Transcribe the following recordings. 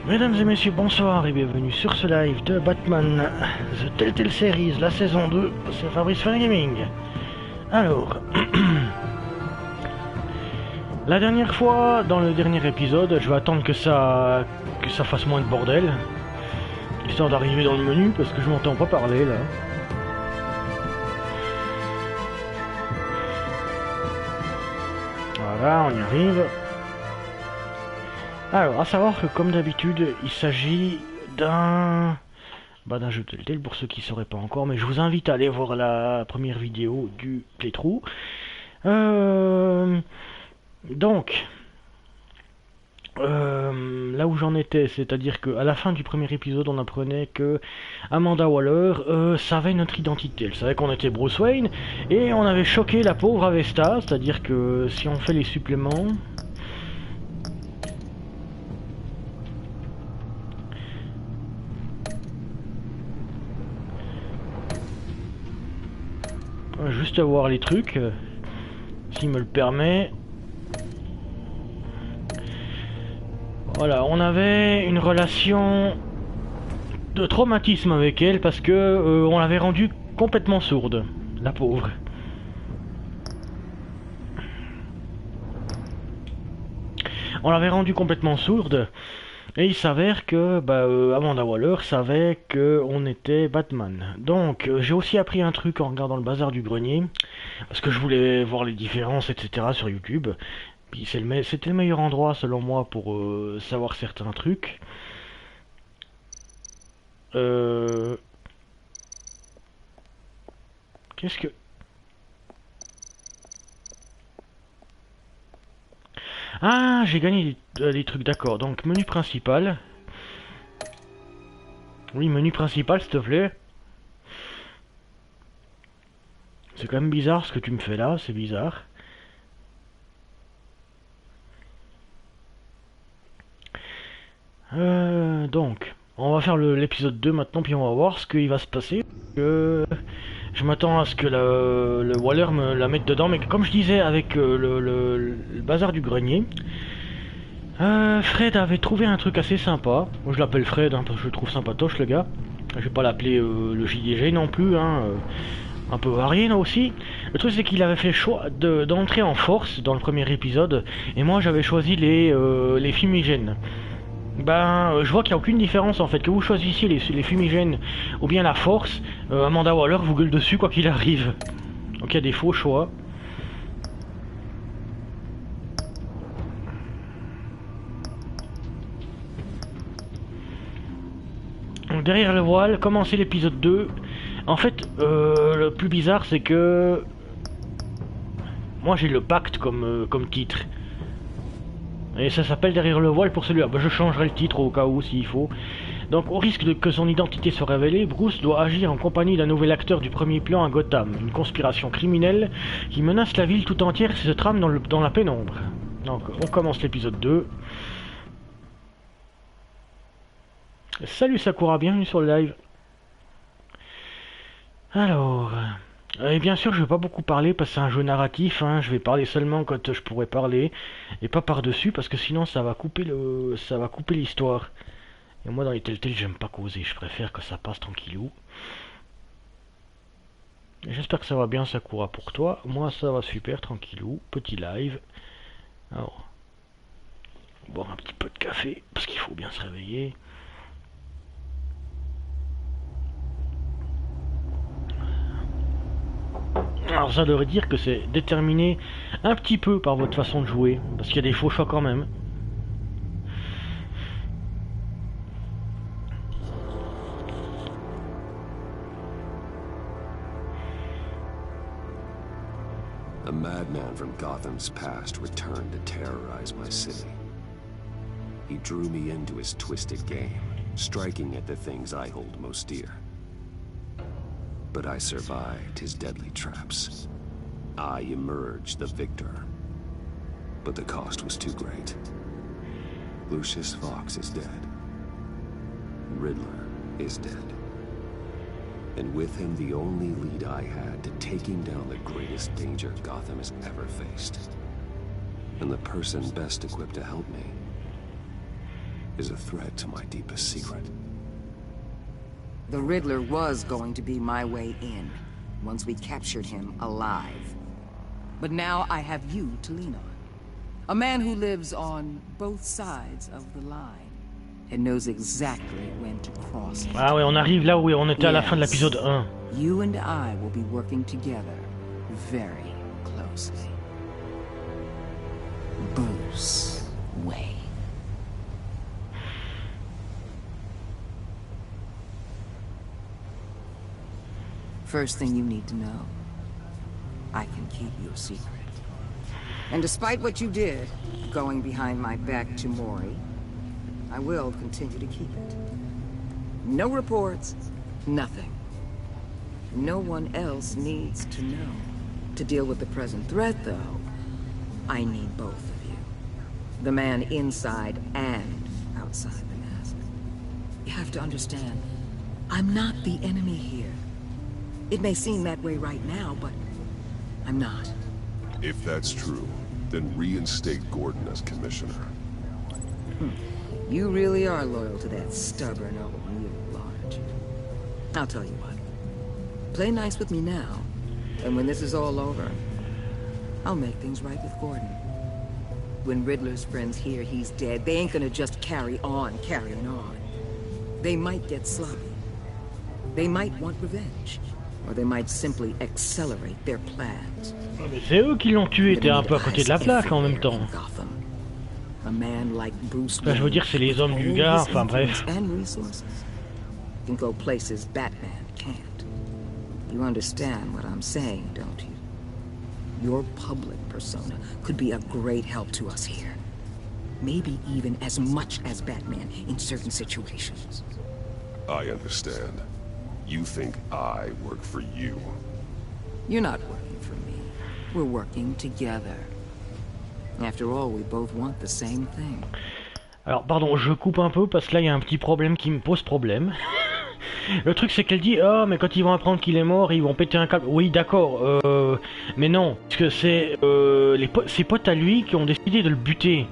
Mesdames et messieurs, bonsoir et bienvenue sur ce live de Batman The Telltale Series, la saison 2, c'est Fabrice Fun&Gaming. Alors, la dernière fois, dans le dernier épisode, je vais attendre que ça fasse moins de bordel, histoire d'arriver dans le menu, parce que je m'entends pas parler là. Voilà, on y arrive. Alors, à savoir que comme d'habitude, il s'agit d'un jeu Telltale pour ceux qui ne sauraient pas encore, mais je vous invite à aller voir la première vidéo du Playtrough. Donc, là où j'en étais, c'est-à-dire qu'à la fin du premier épisode, on apprenait que Amanda Waller savait notre identité. Elle savait qu'on était Bruce Wayne, et on avait choqué la pauvre Avesta, c'est-à-dire que si on fait les suppléments... Juste voir les trucs, s'il me le permet. Voilà, on avait une relation de traumatisme avec elle parce que on l'avait rendue complètement sourde, la pauvre. On l'avait rendue complètement sourde. Et il s'avère que Amanda Waller savait qu'on était Batman. Donc j'ai aussi appris un truc en regardant le bazar du grenier, parce que je voulais voir les différences, etc. sur YouTube. Puis c'était le meilleur endroit selon moi pour savoir certains trucs. Qu'est-ce que... Ah, j'ai gagné des trucs, d'accord. Donc, menu principal. Oui, menu principal, s'il te plaît. C'est quand même bizarre ce que tu me fais là, c'est bizarre. Donc, on va faire l'épisode 2 maintenant, puis on va voir ce qu'il va se passer. Je m'attends à ce que le Waller me la mette dedans, mais comme je disais avec le bazar du grenier, Fred avait trouvé un truc assez sympa. Moi je l'appelle Fred hein, parce que je le trouve sympatoche le gars. Je vais pas l'appeler le JDG non plus, hein, un peu varié là aussi. Le truc c'est qu'il avait fait le choix d'entrer en force dans le premier épisode, et moi j'avais choisi les fumigènes. Je vois qu'il n'y a aucune différence en fait, que vous choisissiez les fumigènes ou bien la force, Amanda Waller vous gueule dessus quoi qu'il arrive. Donc il y a des faux choix. Donc derrière le voile, commencer l'épisode 2. En fait, le plus bizarre c'est que... Moi j'ai le Pacte comme titre. Et ça s'appelle Derrière le voile pour celui-là. Je changerai le titre au cas où s'il faut. Donc au risque que son identité soit révélée, Bruce doit agir en compagnie d'un nouvel acteur du premier plan à Gotham. Une conspiration criminelle qui menace la ville tout entière et se trame dans la pénombre. Donc on commence l'épisode 2. Salut Sakura, bienvenue sur le live. Alors... Et bien sûr, je vais pas beaucoup parler parce que c'est un jeu narratif, hein. Je vais parler seulement quand je pourrais parler et pas par-dessus parce que sinon ça va couper l'histoire. Et moi dans les Telltale, j'aime pas causer, je préfère que ça passe tranquillou. J'espère que ça va bien Sakura pour toi. Moi ça va super tranquillou, petit live. Alors, boire un petit peu de café parce qu'il faut bien se réveiller. Alors ça devrait dire que c'est déterminé un petit peu par votre façon de jouer, parce qu'il y a des faux choix quand même. A madman from Gotham's past returned to terrorize my city. He drew me into his twisted game, striking at the things I hold most dear. But I survived his deadly traps. I emerged the victor. But the cost was too great. Lucius Fox is dead. Riddler is dead. And with him the only lead I had to taking down the greatest danger Gotham has ever faced. And the person best equipped to help me is a threat to my deepest secret. The Riddler was going to be my way in, once we captured him alive. But now I have you to lean on. A man who lives on both sides of the line, and knows exactly when to cross it. Ah ouais, on arrive là où on était à la fin de l'épisode 1. You and I will be working together very closely. Bruce Wayne. First thing you need to know, I can keep your secret. And despite what you did, going behind my back to Mori, I will continue to keep it. No reports, nothing. No one else needs to know. To deal with the present threat, though, I need both of you. The man inside and outside the mask. You have to understand, I'm not the enemy here. It may seem that way right now, but I'm not. If that's true, then reinstate Gordon as commissioner. You really are loyal to that stubborn old mule, aren't you? I'll tell you what. Play nice with me now, and when this is all over, I'll make things right with Gordon. When Riddler's friends hear he's dead, they ain't gonna just carrying on. They might get sloppy. They might want revenge. Or they might simply accelerate their plans. Mais c'est eux qui l'ont tué, t'es un peu à côté de la plaque en même temps. A man like Bruce Enfin, je veux dire, c'est les hommes du gars, enfin bref. Can go places Batman can't. You understand what I'm saying, don't you? Your public persona could be a great help to us here. Maybe even as much as Batman in certain situations. I understand. You think I work for you. You're not working for me. We're working together. After all, we both want the same thing. Alors, pardon, je coupe un peu parce que là, il y a un petit problème qui me pose problème. Le truc, c'est qu'elle dit, ah, mais quand ils vont apprendre qu'il est mort, ils vont péter un câble. Oui, d'accord, mais non, parce que c'est ses potes à lui qui ont décidé de le buter.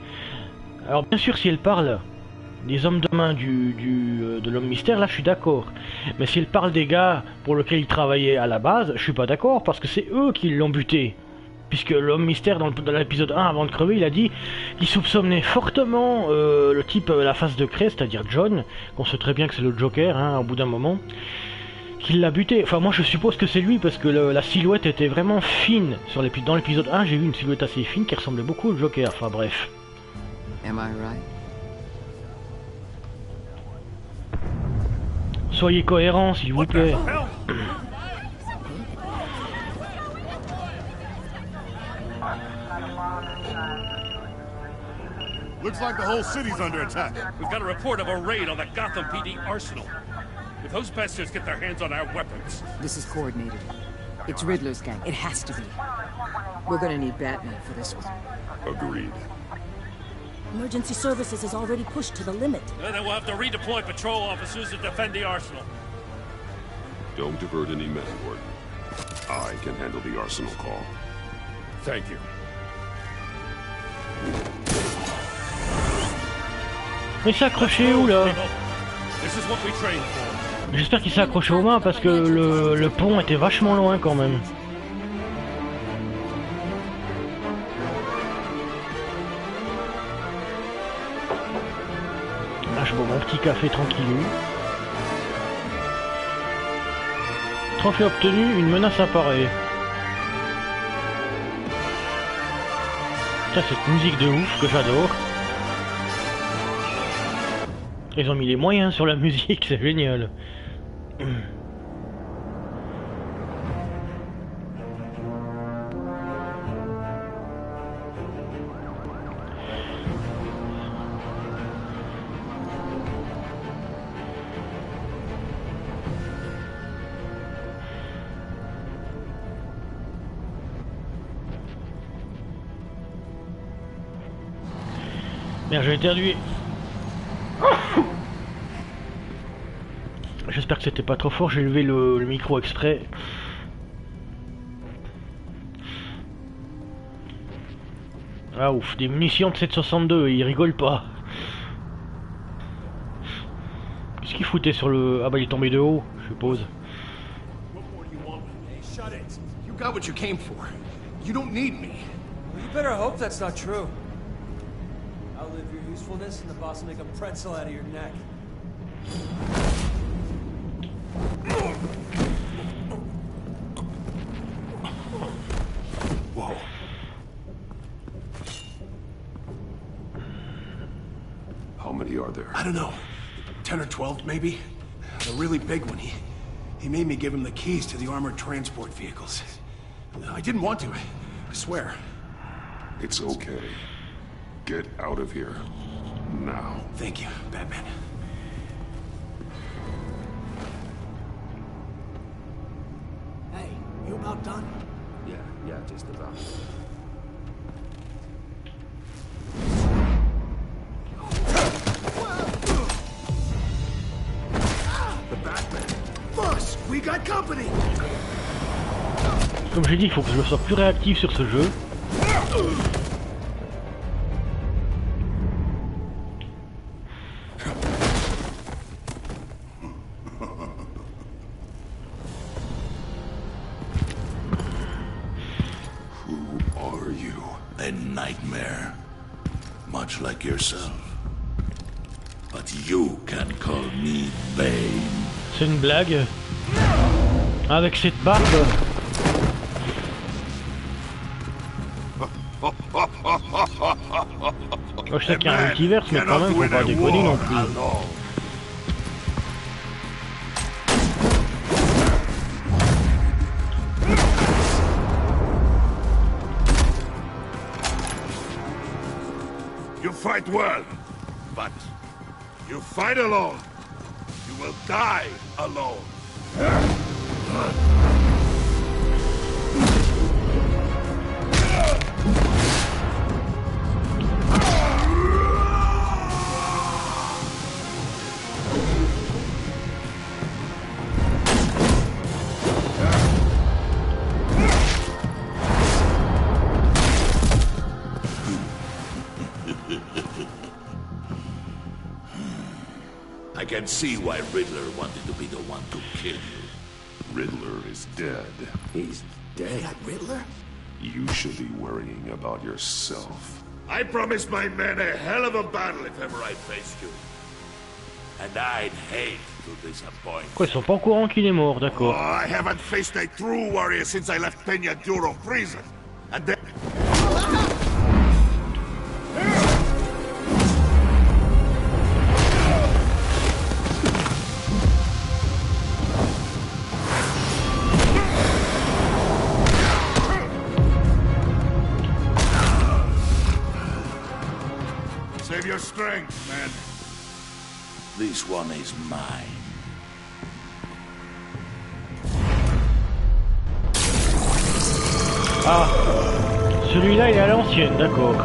Alors, bien sûr, si elle parle des hommes de main de l'homme mystère, là je suis d'accord. Mais si elle parle des gars pour lesquels il travaillait à la base, je suis pas d'accord parce que c'est eux qui l'ont buté. Puisque l'homme mystère dans l'épisode 1 avant de crever, il a dit qu'il soupçonnait fortement le type à la face de craie, c'est-à-dire John, qu'on sait très bien que c'est le Joker, hein, au bout d'un moment, qu'il l'a buté. Enfin moi je suppose que c'est lui parce que la silhouette était vraiment fine. Dans l'épisode 1 j'ai vu une silhouette assez fine qui ressemblait beaucoup au Joker, enfin bref. Am I right? Soyez cohérents, s'il vous plaît. Looks like the whole city's under attack. We've got a report of a raid on the Gotham PD arsenal. If those bastards get their hands on our weapons... This is coordinated. It's Riddler's gang. It has to be. We're gonna need Batman for this one. Agreed. Emergency services is already pushed to the limit. Then we'll have to redeploy patrol officers to defend the arsenal. Don't divert any men, Gordon. I can handle the arsenal call. Thank you. Mais il s'est accroché où là? This is what we trained for. J'espère qu'il s'est accroché aux mains parce que le pont était vachement loin quand même. Là je bois mon petit café tranquillou. Trophée obtenu, une menace apparaît. Putain, cette musique de ouf que j'adore. Ils ont mis les moyens sur la musique, c'est génial. Merde, j'ai éternué. J'espère que c'était pas trop fort, j'ai levé le micro exprès. Ah ouf, des munitions de 7,62, ils rigolent pas. Qu'est-ce qu'il foutait sur le... Ah bah il est tombé de haut, je suppose. What more do you want? Hey, shut it. You got what you came for. You don't need me. You better hope that's not true. Outlive your usefulness and the boss will make a pretzel out of your neck. Whoa. How many are there? I don't know. 10 or 12, maybe? The really big one, he made me give him the keys to the armored transport vehicles. I didn't want to, I swear. It's okay. Get out of here. Now. Thank you, Batman. Hey, you about done? Yeah, just about. The Batman. Boss, we got company. Comme j'ai dit, il faut que je sois plus réactif sur ce jeu. A nightmare, much like yourself. But you can call me Bane. C'est une blague. Avec cette barbe. Oh, je sais qu'il y a un multiverse, mais quand même, faut pas déconner non plus. You fight well, but you fight alone. You will die alone. I can see why Riddler wanted to be the one to kill you. Riddler is dead. He's dead. Riddler? You should be worrying about yourself. I promised my men a hell of a battle if ever I Faced you. And I'd hate to disappoint. Quoi, ils sont pas au courant qu'il est mort, d'accord. I haven't faced a true warrior since I left Peña Duro prison. And then... Save your strength, man. This one is mine. Ah, celui-là il est à l'ancienne, d'accord.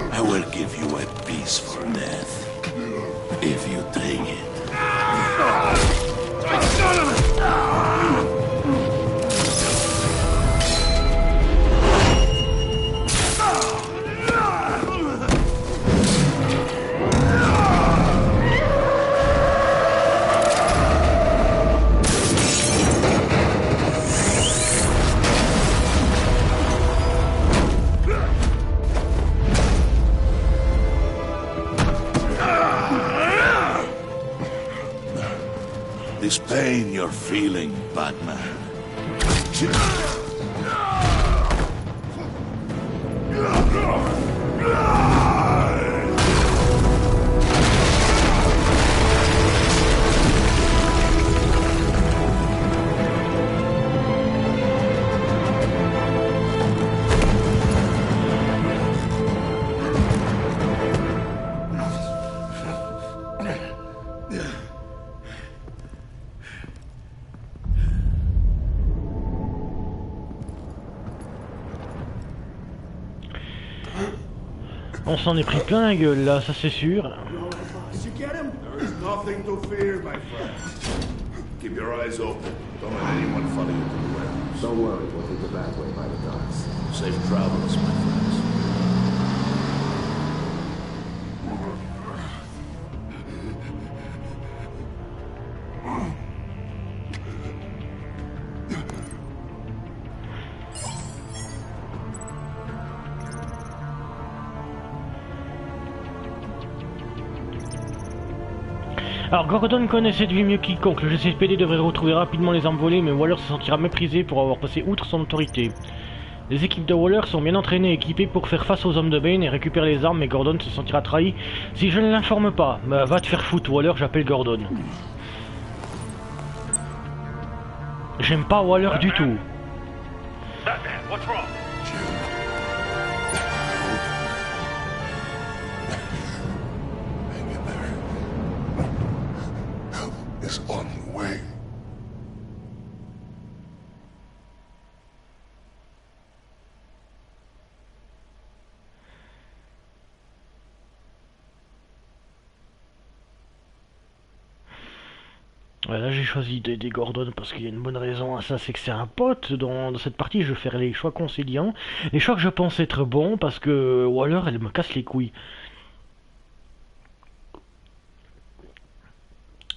I will give you a peaceful death. If you take it. This pain you're feeling, Batman. On s'en est pris plein la gueule là, ça c'est sûr. Did you get him? There is nothing to fear, my friend. Keep your eyes open. Don't let anyone follow you to the warehouse. Don't worry, we'll take the back way by the docks. Safe travels, my friends. Alors Gordon connaît cette ville mieux quiconque. Le GCPD devrait retrouver rapidement les armes volées, mais Waller se sentira méprisé pour avoir passé outre son autorité. Les équipes de Waller sont bien entraînées et équipées pour faire face aux hommes de Bane et récupérer les armes, mais Gordon se sentira trahi si je ne l'informe pas. Bah, va te faire foutre Waller, j'appelle Gordon. J'aime pas Waller du tout. Batman, what's wrong? Hang in there. Help is on the way. Ouais, là j'ai choisi d'aider Gordon parce qu'il y a une bonne raison à ça, c'est que c'est un pote. Dans cette partie je vais faire les choix conciliants. Les choix que je pense être bons parce que Waller elle me casse les couilles.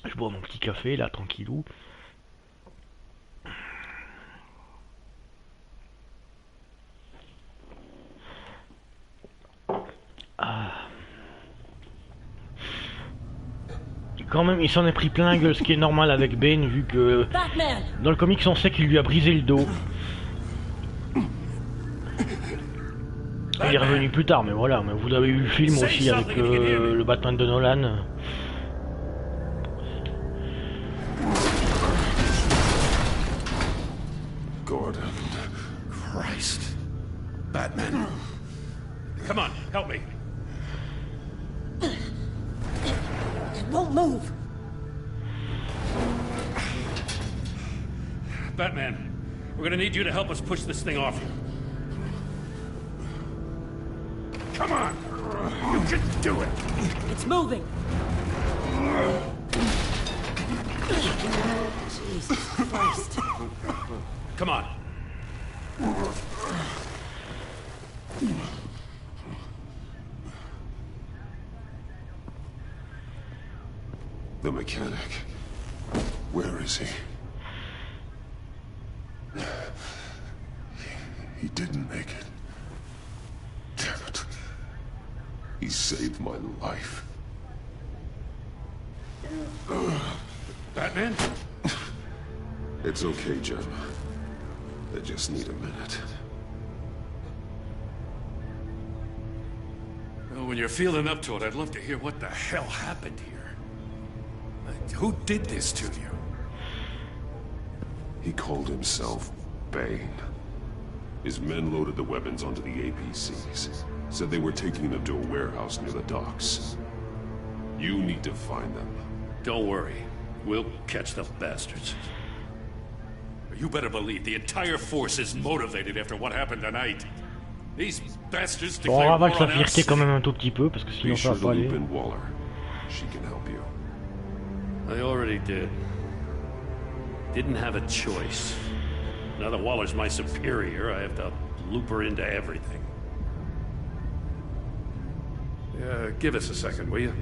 Je bois mon petit café là, tranquillou. Ah. Quand même, il s'en est pris plein la gueule, ce qui est normal avec Bane, vu que Batman! dans le comics on sait qu'il lui a brisé le dos. Il est revenu plus tard, mais voilà, mais vous avez eu le film aussi avec le Batman de Nolan. Gordon. Christ. Batman. Come on, help me. It won't move! Batman, we're gonna need you to help us push this thing off you. Come on! You can do it! It's moving! Jesus Christ. Come on. The mechanic. Where is he? He didn't make it. Damn it. He saved my life. Batman? It's okay, Jim. I just need a minute. Well, when you're feeling up to it, I'd love to hear what the hell happened here. Who did this to you? He called himself Bane. His men loaded the weapons onto the APCs. Said they were taking them to a warehouse near the docks. You need to find them. Don't worry. We'll catch the bastards. You better believe the entire force is motivated after what happened tonight. These bastards Bon, on declare war ravage sa on fierté us. quand même un tout petit peu, parce que sinon Be ça sure va to pas loop aller. in Waller. She can help you. I already did. Didn't have a choice. Now that Waller's my superior, I have to loop her into everything. Give us a second, will you?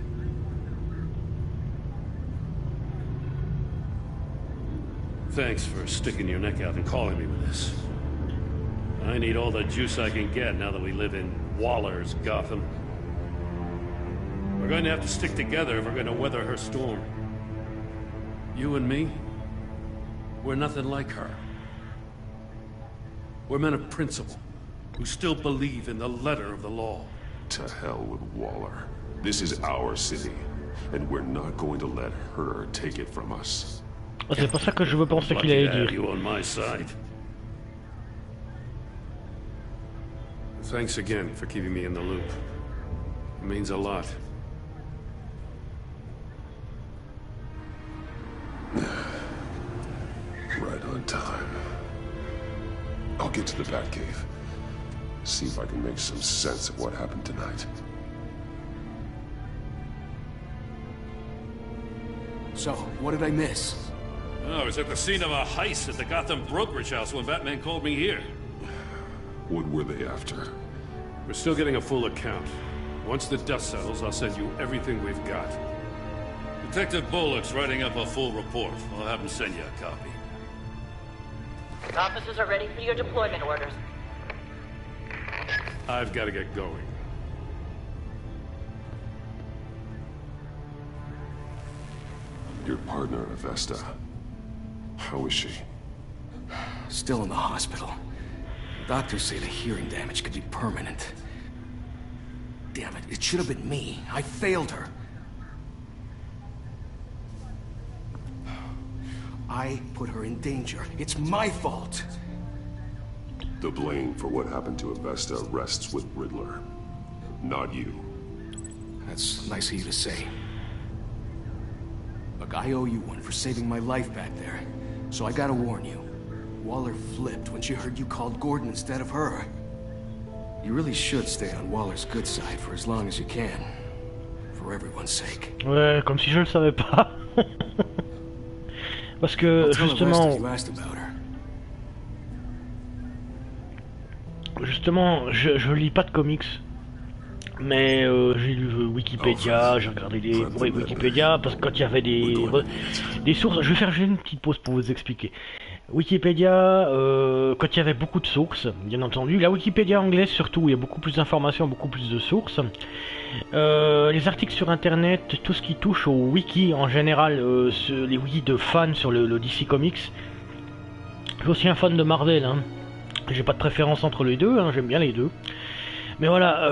Thanks for sticking your neck out and calling me with this. I need all the juice I can get now that we live in Waller's Gotham. We're going to have to stick together if we're going to weather her storm. You and me, we're nothing like her. We're men of principle, who still believe in the letter of the law. To hell with Waller. This is our city, and we're not going to let her take it from us. Oh, c'est pas ça que je veux penser qu'il Lucky allait to have dire. you on my side. Thanks again for keeping me in the loop. It means a lot. Right on time. I'll get to the Batcave. See if I can make some sense of what happened tonight. So, what did I miss? Oh, I was at the scene of a heist at the Gotham brokerage house when Batman called me here. What were they after? We're still getting a full account. Once the dust settles, I'll send you everything we've got. Detective Bullock's writing up a full report. I'll have him send you a copy. Officers are ready for your deployment orders. I've got to get going. Your partner, Vesta. How is she? Still in the hospital. Doctors say the hearing damage could be permanent. Damn it, it should have been me. I failed her. I put her in danger. It's my fault. The blame for what happened to Vesta rests with Riddler, not you. That's nice of you to say. Look, I owe you one for saving my life back there. So I gotta warn you. Waller flipped when she heard you called Gordon instead of her. You really should stay on Waller's good side for as long as you can. For everyone's sake. Ouais, comme si je le savais pas. Parce que justement, je lis pas de comics, mais j'ai lu Wikipédia, j'ai regardé des Wikipédia parce que quand il y avait des sources, je vais faire une petite pause pour vous expliquer. Wikipédia, quand il y avait beaucoup de sources, bien entendu, la Wikipédia anglaise surtout, il y a beaucoup plus d'informations, beaucoup plus de sources. Les articles sur internet, tout ce qui touche au wiki en général, les wikis de fans sur le DC Comics. Je suis aussi un fan de Marvel, hein. J'ai pas de préférence entre les deux, hein, j'aime bien les deux. Mais voilà,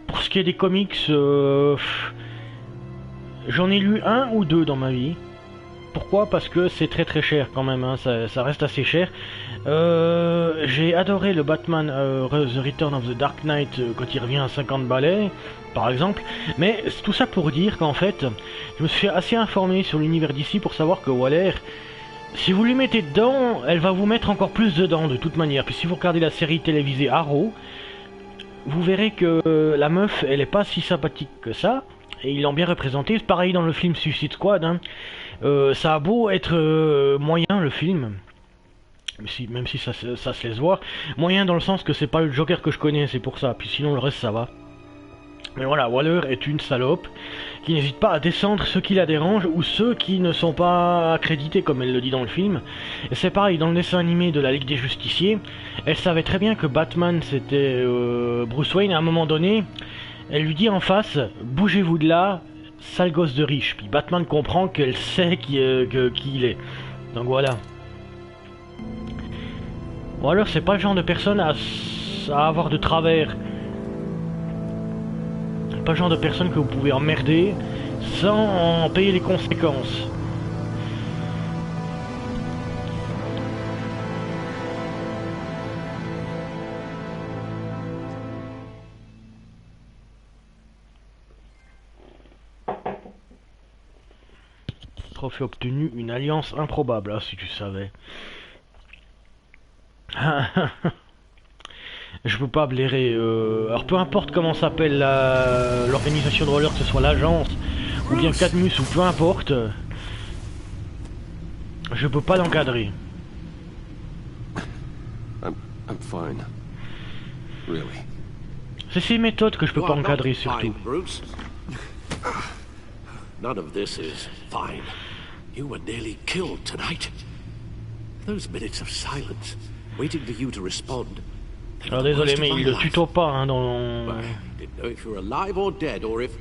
pour ce qui est des comics, j'en ai lu un ou deux dans ma vie. Pourquoi? Parce que c'est très très cher quand même, hein, ça reste assez cher. J'ai adoré le Batman The Return of the Dark Knight quand il revient à 50 balais, par exemple. Mais tout ça pour dire qu'en fait, je me suis assez informé sur l'univers d'ici pour savoir que Waller, si vous lui mettez dedans, elle va vous mettre encore plus dedans de toute manière. Puis si vous regardez la série télévisée Arrow, vous verrez que la meuf, elle est pas si sympathique que ça. Et ils l'ont bien représenté. Pareil dans le film Suicide Squad, hein. Ça a beau être moyen le film, même si ça se laisse voir, moyen dans le sens que c'est pas le Joker que je connais, c'est pour ça, puis sinon le reste ça va. Mais voilà, Waller est une salope qui n'hésite pas à descendre ceux qui la dérangent ou ceux qui ne sont pas accrédités comme elle le dit dans le film. Et c'est pareil dans le dessin animé de la Ligue des Justiciers, elle savait très bien que Batman c'était Bruce Wayne. À un moment donné, elle lui dit en face, bougez-vous de là, sale gosse de riche. Puis Batman comprend qu'elle sait qui il est. Donc voilà. Ou alors c'est pas le genre de personne à avoir de travers. C'est pas le genre de personne que vous pouvez emmerder sans en payer les conséquences. Trophée obtenu, une alliance improbable, hein, si tu savais. Je peux pas blairer. Alors peu importe comment s'appelle l'organisation de roller, que ce soit l'agence ou bien Cadmus ou peu importe, je peux pas l'encadrer. I'm fine. Really. C'est ces méthodes que je peux pas encadrer surtout. None of this is fine. You were nearly killed tonight. Those minutes of silence, waiting for you to respond. Alors désolé, mais il le tutoie pas hein, dans... I didn't know if you were alive or dead, or if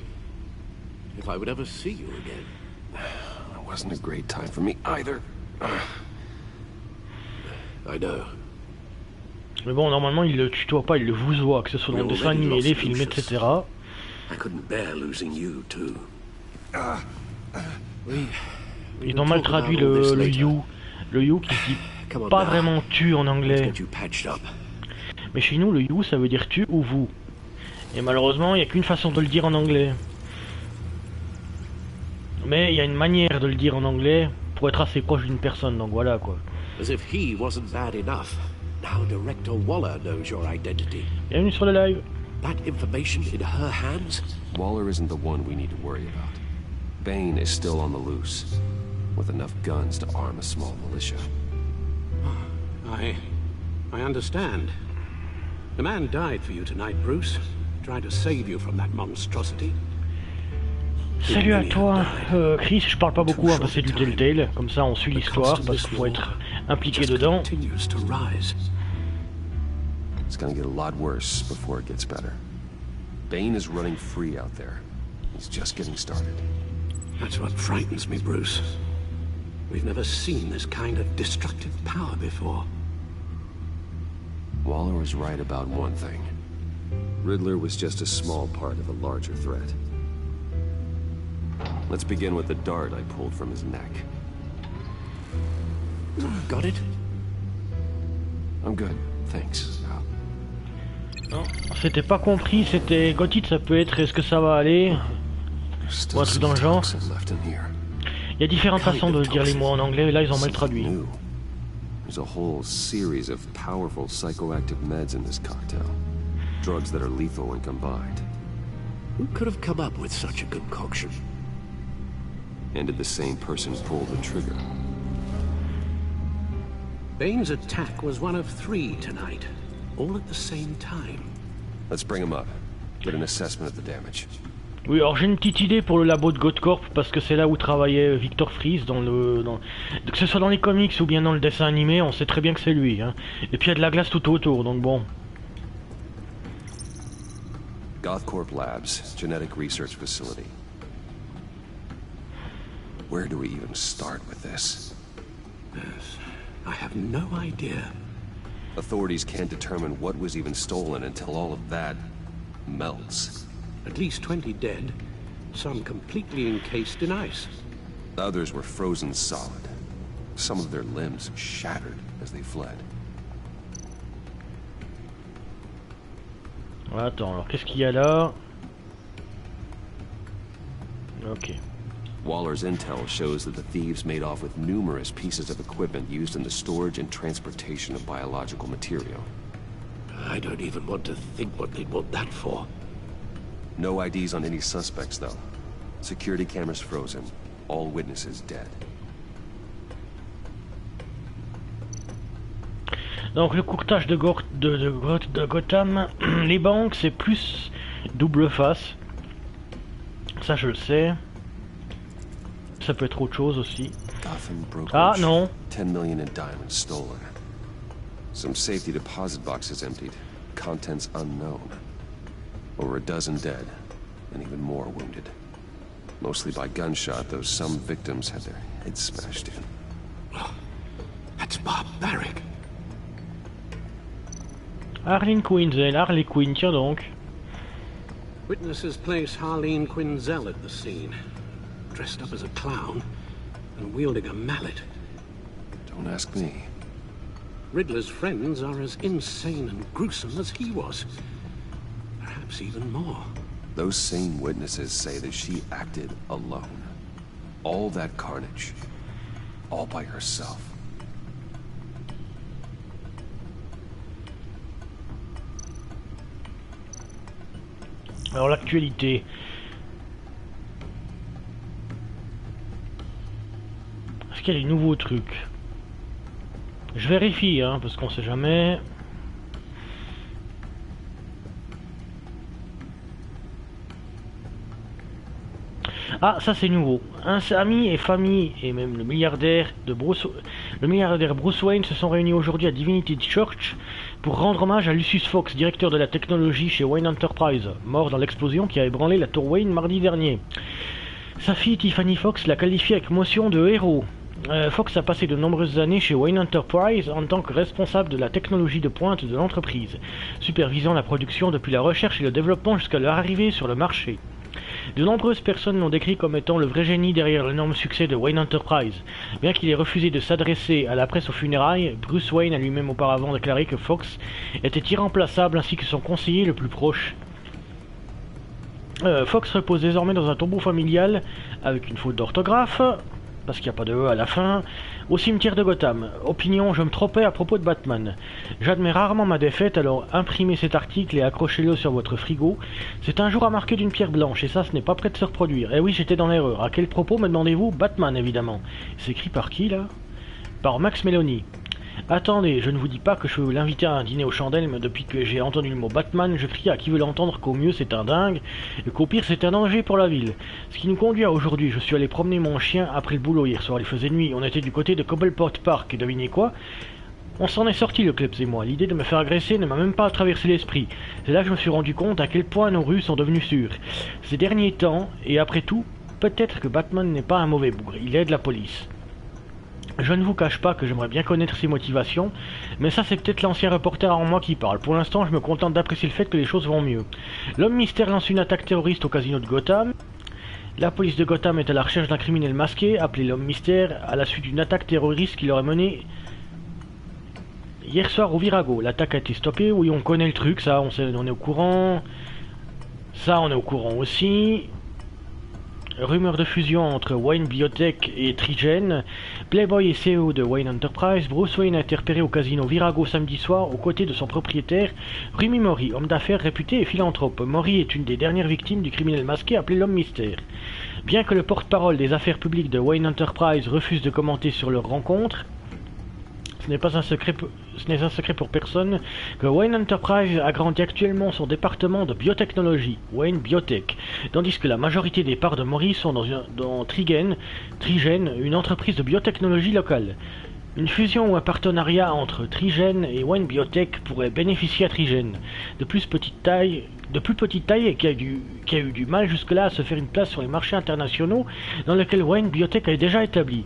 I would ever see you again. It wasn't a great time for me either. I know. Mais bon, normalement il le tutoie pas, il le vousoie, que ce soit dans le dessin animé, les films, etc. I couldn't bear losing you too. Ils ont mal traduit le you. Le you qui dit pas vraiment tu en anglais. Mais chez nous, le you ça veut dire tu ou vous. Et malheureusement, il n'y a qu'une façon de le dire en anglais. Mais il y a une manière de le dire en anglais pour être assez proche d'une personne, donc voilà quoi. As if he wasn't bad enough. Now Director Waller knows your identity. Bienvenue sur le live. That information in her hands? Waller isn't the one we need to worry about. Bane is still on the loose, with enough guns to arm a small militia. I understand. The man died for you tonight, Bruce. Tried to save you from that monstrosity. Salut à toi, Chris. Je parle pas beaucoup, hein, parce que c'est du Telltale. Comme ça, on suit l'histoire, parce qu'il faut être impliqué dedans. It's gonna get a lot worse before it gets better. Bane is running free out there. He's just getting started. That's what frightens me, Bruce. We've never seen this kind of destructive power before. Waller was right about one thing. Riddler was just a small part of a larger threat. Let's begin with the dart I pulled from his neck. Got it? I'm good, thanks. Non, c'était pas compris, c'était got it, ça peut être est-ce que ça va aller ou un truc dans le genre. Il y a différentes façons de dire les mots en anglais et là ils ont mal traduit. There's a whole series of powerful psychoactive meds in this cocktail. Drugs that are lethal when combined. Who could have come up with such a concoction? And did the same person pull the trigger? Bane's attack was one of 3 tonight, all at the same time. Let's bring him up. Get an assessment of the damage. Oui, alors j'ai une petite idée pour le labo de Godcorp parce que c'est là où travaillait Victor Fries que ce soit dans les comics ou bien dans le dessin animé, on sait très bien que c'est lui. Hein. Et puis il y a de la glace tout autour, donc bon. Gothcorp Labs, Genetic Research Facility. Where do we even start with this? Yes, I have no idea. Authorities can't determine what was even stolen until all of that melts. At least 20 dead, some completely encased in ice. Others were frozen solid. Some of their limbs shattered as they fled. Attends, alors qu'est-ce qu'il y a là? Ok. Waller's intel shows that the thieves made off with numerous pieces of equipment used in the storage and transportation of biological material. I don't even want to think what they'd want that for. No IDs on any suspects, though. Security cameras frozen. All witnesses dead. Donc le courtage de Gotham, les banques c'est plus double face. Ça je le sais. Ça peut être autre chose aussi. Ah non. 10 million in diamonds stolen. Some safety deposit boxes emptied. Contents unknown. Over a dozen dead, and even more wounded. Mostly by gunshot, though some victims had their heads smashed in. Oh, that's barbaric. Harleen Quinzel, Harley Quinn, tiens donc. Witnesses place Harleen Quinzel at the scene, dressed up as a clown and wielding a mallet. Don't ask me. Riddler's friends are as insane and gruesome as he was. Perhaps even more. Those same witnesses say that she acted alone. All that carnage. All by herself. Alors l'actualité. Est-ce qu'il y a des nouveaux trucs? Je vérifie, hein, parce qu'on sait jamais. Ah, ça c'est nouveau. Amis et famille et même le milliardaire Bruce Wayne se sont réunis aujourd'hui à Divinity Church pour rendre hommage à Lucius Fox, directeur de la technologie chez Wayne Enterprise, mort dans l'explosion qui a ébranlé la tour Wayne mardi dernier. Sa fille Tiffany Fox l'a qualifié avec motion de héros. Fox a passé de nombreuses années chez Wayne Enterprise en tant que responsable de la technologie de pointe de l'entreprise, supervisant la production depuis la recherche et le développement jusqu'à leur arrivée sur le marché. De nombreuses personnes l'ont décrit comme étant le vrai génie derrière l'énorme succès de Wayne Enterprise. Bien qu'il ait refusé de s'adresser à la presse aux funérailles, Bruce Wayne a lui-même auparavant déclaré que Fox était irremplaçable ainsi que son conseiller le plus proche. Fox repose désormais dans un tombeau familial avec une faute d'orthographe, parce qu'il n'y a pas de E à la fin, Au cimetière de Gotham. Opinion, je me trompais à propos de Batman. J'admets rarement ma défaite, alors imprimez cet article et accrochez-le sur votre frigo. C'est un jour à marquer d'une pierre blanche, et ça, ce n'est pas prêt de se reproduire. Eh oui, j'étais dans l'erreur. À quel propos, me demandez-vous? Batman, évidemment. C'est écrit par qui, là? Par Max Meloni. Attendez, je ne vous dis pas que je veux l'inviter à un dîner aux chandelles, mais depuis que j'ai entendu le mot Batman, je crie à qui veut l'entendre qu'au mieux c'est un dingue, et qu'au pire c'est un danger pour la ville. Ce qui nous conduit à aujourd'hui, je suis allé promener mon chien après le boulot hier soir, il faisait nuit, on était du côté de Cobblepot Park, et devinez quoi? On s'en est sorti, le Klebs et moi. L'idée de me faire agresser ne m'a même pas traversé l'esprit. C'est là que je me suis rendu compte à quel point nos rues sont devenues sûres. Ces derniers temps, et après tout, peut-être que Batman n'est pas un mauvais bougre, il aide la police. Je ne vous cache pas que j'aimerais bien connaître ses motivations, mais ça c'est peut-être l'ancien reporter en moi qui parle. Pour l'instant, je me contente d'apprécier le fait que les choses vont mieux. L'homme mystère lance une attaque terroriste au casino de Gotham. La police de Gotham est à la recherche d'un criminel masqué, appelé l'homme mystère, à la suite d'une attaque terroriste qui l'aurait mené hier soir au Virago. L'attaque a été stoppée, oui on connaît le truc, ça on est au courant. Ça on est au courant aussi. Rumeur de fusion entre Wayne Biotech et Trigen. Playboy et CEO de Wayne Enterprise. Bruce Wayne a été repéré au casino Virago samedi soir aux côtés de son propriétaire Rumi Mori, homme d'affaires réputé et philanthrope. Mori est une des dernières victimes du criminel masqué appelé l'homme mystère. Bien que le porte-parole des affaires publiques de Wayne Enterprise refuse de commenter sur leur rencontre, ce n'est un secret pour personne que Wayne Enterprise agrandit actuellement son département de biotechnologie, Wayne Biotech, tandis que la majorité des parts de Mori sont dans Trigen, une entreprise de biotechnologie locale. Une fusion ou un partenariat entre Trigen et Wayne Biotech pourrait bénéficier à Trigen, de plus petite taille et qui a eu du mal jusque-là à se faire une place sur les marchés internationaux dans lesquels Wayne Biotech est déjà établi.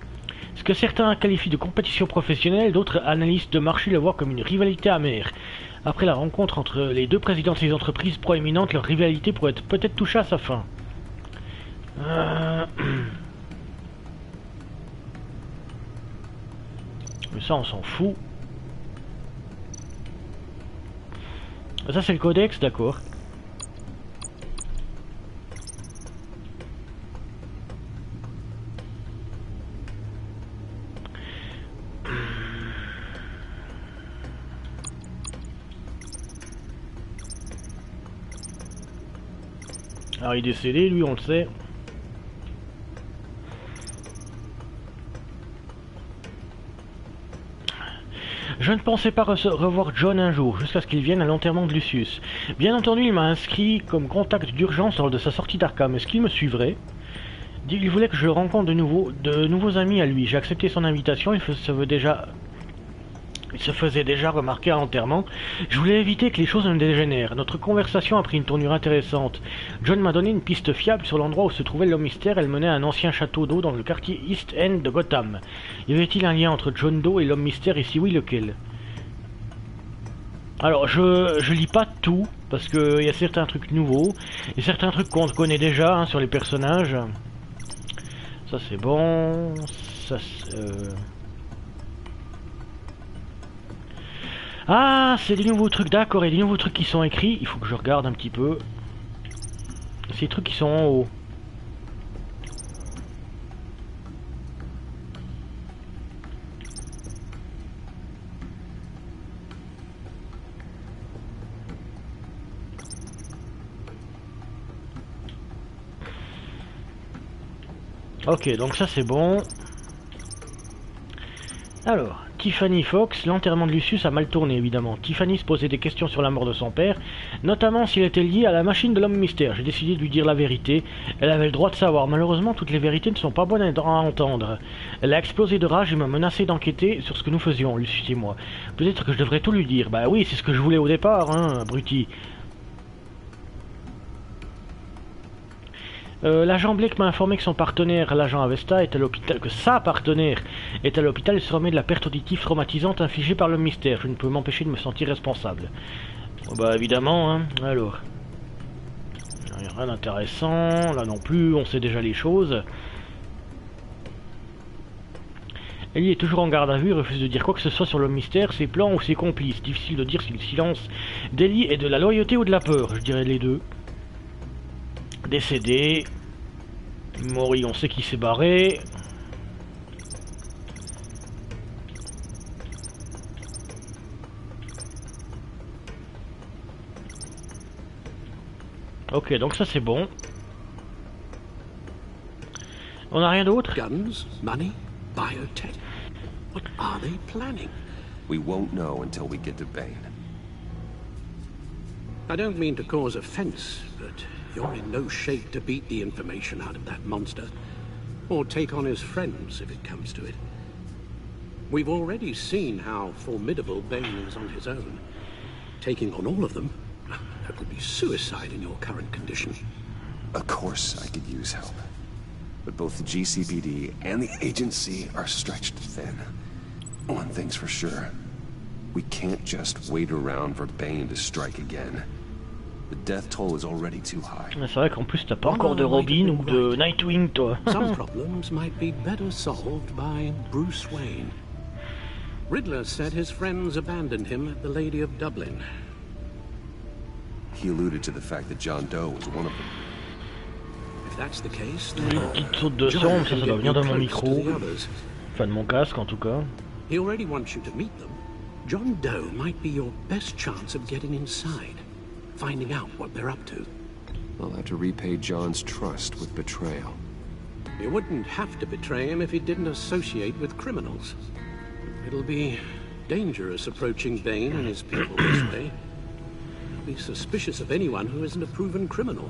Ce que certains qualifient de compétition professionnelle, d'autres analystes de marché le voient comme une rivalité amère. Après la rencontre entre les deux présidents de ces entreprises proéminentes, leur rivalité pourrait peut-être toucher à sa fin. Mais ça, on s'en fout. Ça, c'est le codex, d'accord. Alors il est décédé, lui on le sait. Je ne pensais pas revoir John un jour, jusqu'à ce qu'il vienne à l'enterrement de Lucius. Bien entendu, il m'a inscrit comme contact d'urgence lors de sa sortie d'Arkham. Est-ce qu'il me suivrait? Il voulait que je rencontre de nouveaux amis à lui. J'ai accepté son invitation, il se faisait déjà remarquer à l'enterrement. Je voulais éviter que les choses ne dégénèrent. Notre conversation a pris une tournure intéressante. John m'a donné une piste fiable sur l'endroit où se trouvait l'homme mystère. Elle menait à un ancien château d'eau dans le quartier East End de Gotham. Y avait-il un lien entre John Doe et l'homme mystère, et si oui, lequel? Alors, je lis pas tout, parce qu'il y a certains trucs nouveaux, et certains trucs qu'on connaît déjà hein, sur les personnages. Ça c'est bon. Ça Ah, c'est des nouveaux trucs, d'accord, il y a des nouveaux trucs qui sont écrits, il faut que je regarde un petit peu. Ces trucs qui sont en haut. Ok, donc ça c'est bon. Alors, Tiffany Fox, l'enterrement de Lucius a mal tourné évidemment. Tiffany se posait des questions sur la mort de son père, notamment s'il était lié à la machine de l'homme mystère. J'ai décidé de lui dire la vérité. Elle avait le droit de savoir. Malheureusement, toutes les vérités ne sont pas bonnes à entendre. Elle a explosé de rage et m'a menacé d'enquêter sur ce que nous faisions, Lucius et moi. Peut-être que je devrais tout lui dire. Bah oui, c'est ce que je voulais au départ, hein, abruti. L'agent Blake m'a informé que son partenaire, l'agent Avesta, est à l'hôpital, que sa partenaire est à l'hôpital et se remet de la perte auditive traumatisante infligée par le mystère. Je ne peux m'empêcher de me sentir responsable. Bon, bah évidemment, hein. Alors. Rien d'intéressant, là non plus, on sait déjà les choses. Ellie est toujours en garde à vue et refuse de dire quoi que ce soit sur le mystère, ses plans ou ses complices. Difficile de dire si le silence d'Ellie est de la loyauté ou de la peur, je dirais les deux. Décédé. Mori, on sait qu'il s'est barré. Ok, donc ça c'est bon. On n'a rien d'autre? Guns, money, biotech. What are they planning? We won't know until we get to Bane. I don't mean to cause offense, but you're in no shape to beat the information out of that monster, or take on his friends if it comes to it. We've already seen how formidable Bane is on his own. Taking on all of them, that would be suicide in your current condition. Of course I could use help. But both the GCPD and the agency are stretched thin. One thing's for sure. We can't just wait around for Bane to strike again. The death toll is already too high. C'est vrai qu'en plus t'as pas encore de Robin ou de Nightwing, toi. Some problems might be better solved by Bruce Wayne. Riddler said his friends abandoned him at the Lady of Dublin. He alluded to the fact that John Doe was one of them. If that's the case, Une then petite saute de son, ça doit venir de mon micro. Enfin de mon casque en tout cas. He already wants you to meet them. John Doe might be your best chance of getting inside, finding out what they're up to. I'll have to repay John's trust with betrayal. You wouldn't have to betray him if he didn't associate with criminals. It'll be dangerous approaching Bane and his people this way. They'll be suspicious of anyone who isn't a proven criminal.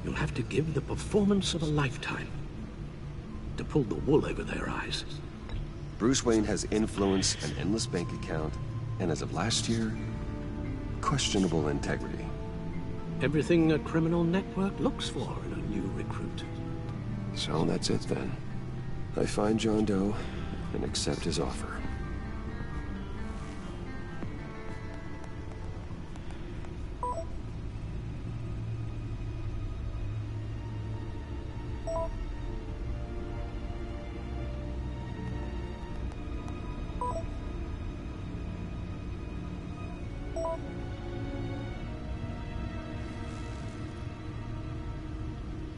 You'll have to give the performance of a lifetime to pull the wool over their eyes. Bruce Wayne has influence, an endless bank account, and as of last year, questionable integrity. Everything a criminal network looks for in a new recruit. So that's it then. I find John Doe and accept his offer.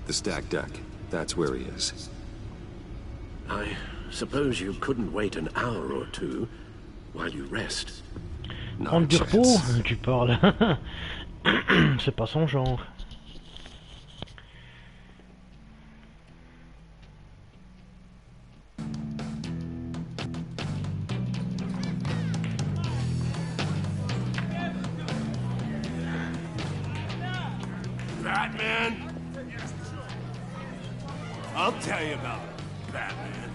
The stacked deck. That's where he is. I suppose you couldn't wait an hour or two while you rest. Prendre du repos, tu parles. C'est pas son genre. Batman? I'll tell you about Batman.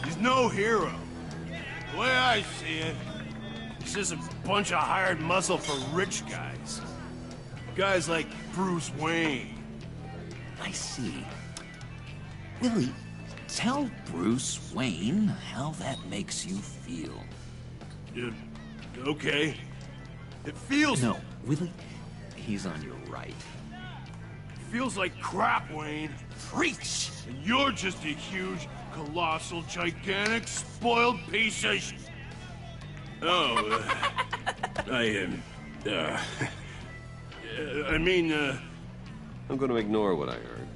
He's no hero. The way I see it, he's just a bunch of hired muscle for rich guys. Guys like Bruce Wayne. I see. Willie, tell Bruce Wayne how that makes you feel. Okay. It feels... No, Willie, he's on your right. Feels like crap, Wayne. Preach! And you're just a huge, colossal, gigantic, spoiled piece of sh... Oh, I mean, I'm going to ignore what I heard.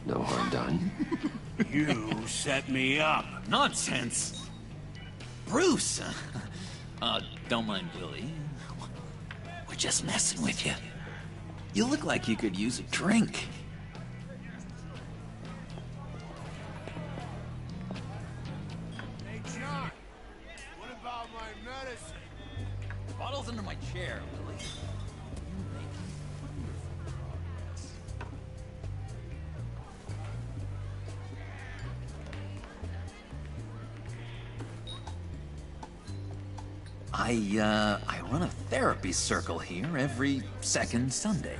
No harm done. You set me up. Nonsense! Bruce! Don't mind Willie. We're just messing with you. You look like you could use a drink. Hey, John. What about my medicine? Bottle's under my chair, Willie. I run a therapy circle here every second Sunday.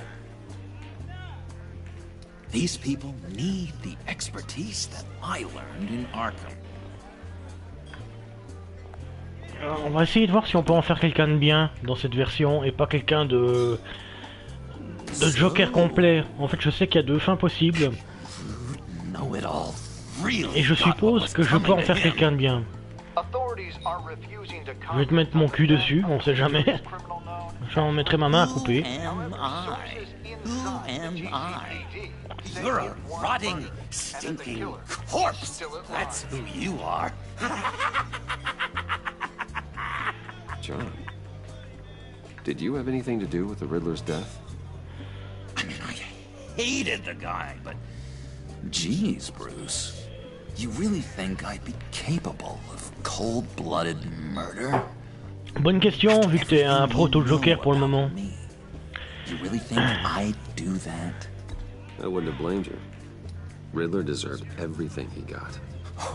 These people need the expertise that I learned in Arkham. On va essayer de voir si on peut en faire quelqu'un de bien dans cette version et pas quelqu'un de Joker complet. En fait, je sais qu'il y a deux fins possibles. Et je suppose que je peux en faire quelqu'un de bien. Je vais te mettre mon cul dessus, on sait jamais. J'en mettrai ma main à couper. You're a rotting, stinking corpse. That's who you are. John, did you have anything to do with the Riddler's death? hated the guy, but... Jeez, Bruce. You really think I'd be capable of cold-blooded murder? Bonne question, vu que t'es un proto-joker pour le moment. You really think I'd do that? I wouldn't have blamed you. Riddler deserved everything he got.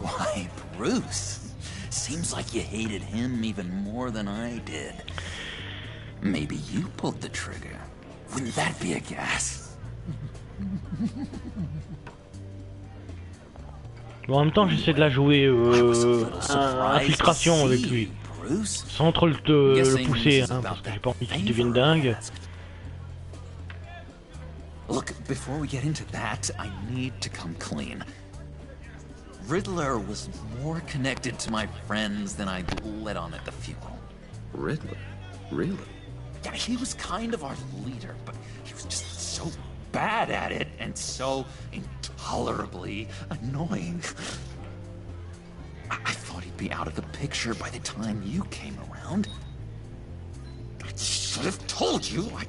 Why, Bruce? Seems like you hated him even more than I did. Maybe you pulled the trigger. Wouldn't that be a gas? Bon, en même temps, j'essaie de la jouer infiltration avec lui. Sans trop le pousser, hein, parce que j'ai pas envie qu'il devienne dingue. Look, before we get into that, I need to come clean. Riddler was more connected to my friends than I'd let on at the funeral. Riddler? Really? Yeah, he was kind of our leader, but he was just so bad at it and so intolerably annoying. I thought he'd be out of the picture by the time you came around. I should have told you. I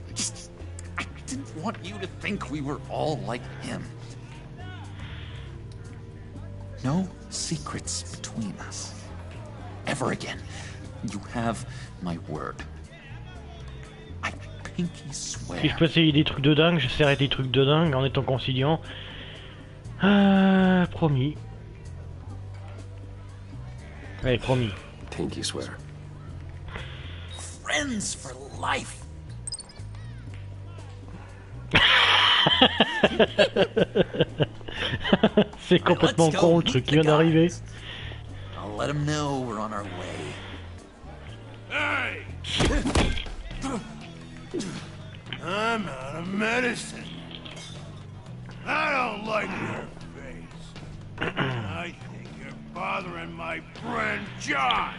didn't want you to think we were all like him. No secrets between us. Ever again. You have my word. I pinky swear. Si je peux essayer des trucs de dingue, j'essaierai des trucs de dingue en étant conciliant. Promis. Allez, promis. Pinky swear. Friends for life. C'est complètement con le truc qui vient d'arriver. I'll let him know we're on our way. Hey! I'm out of medicine. I don't like your face. I think you're bothering my friend John.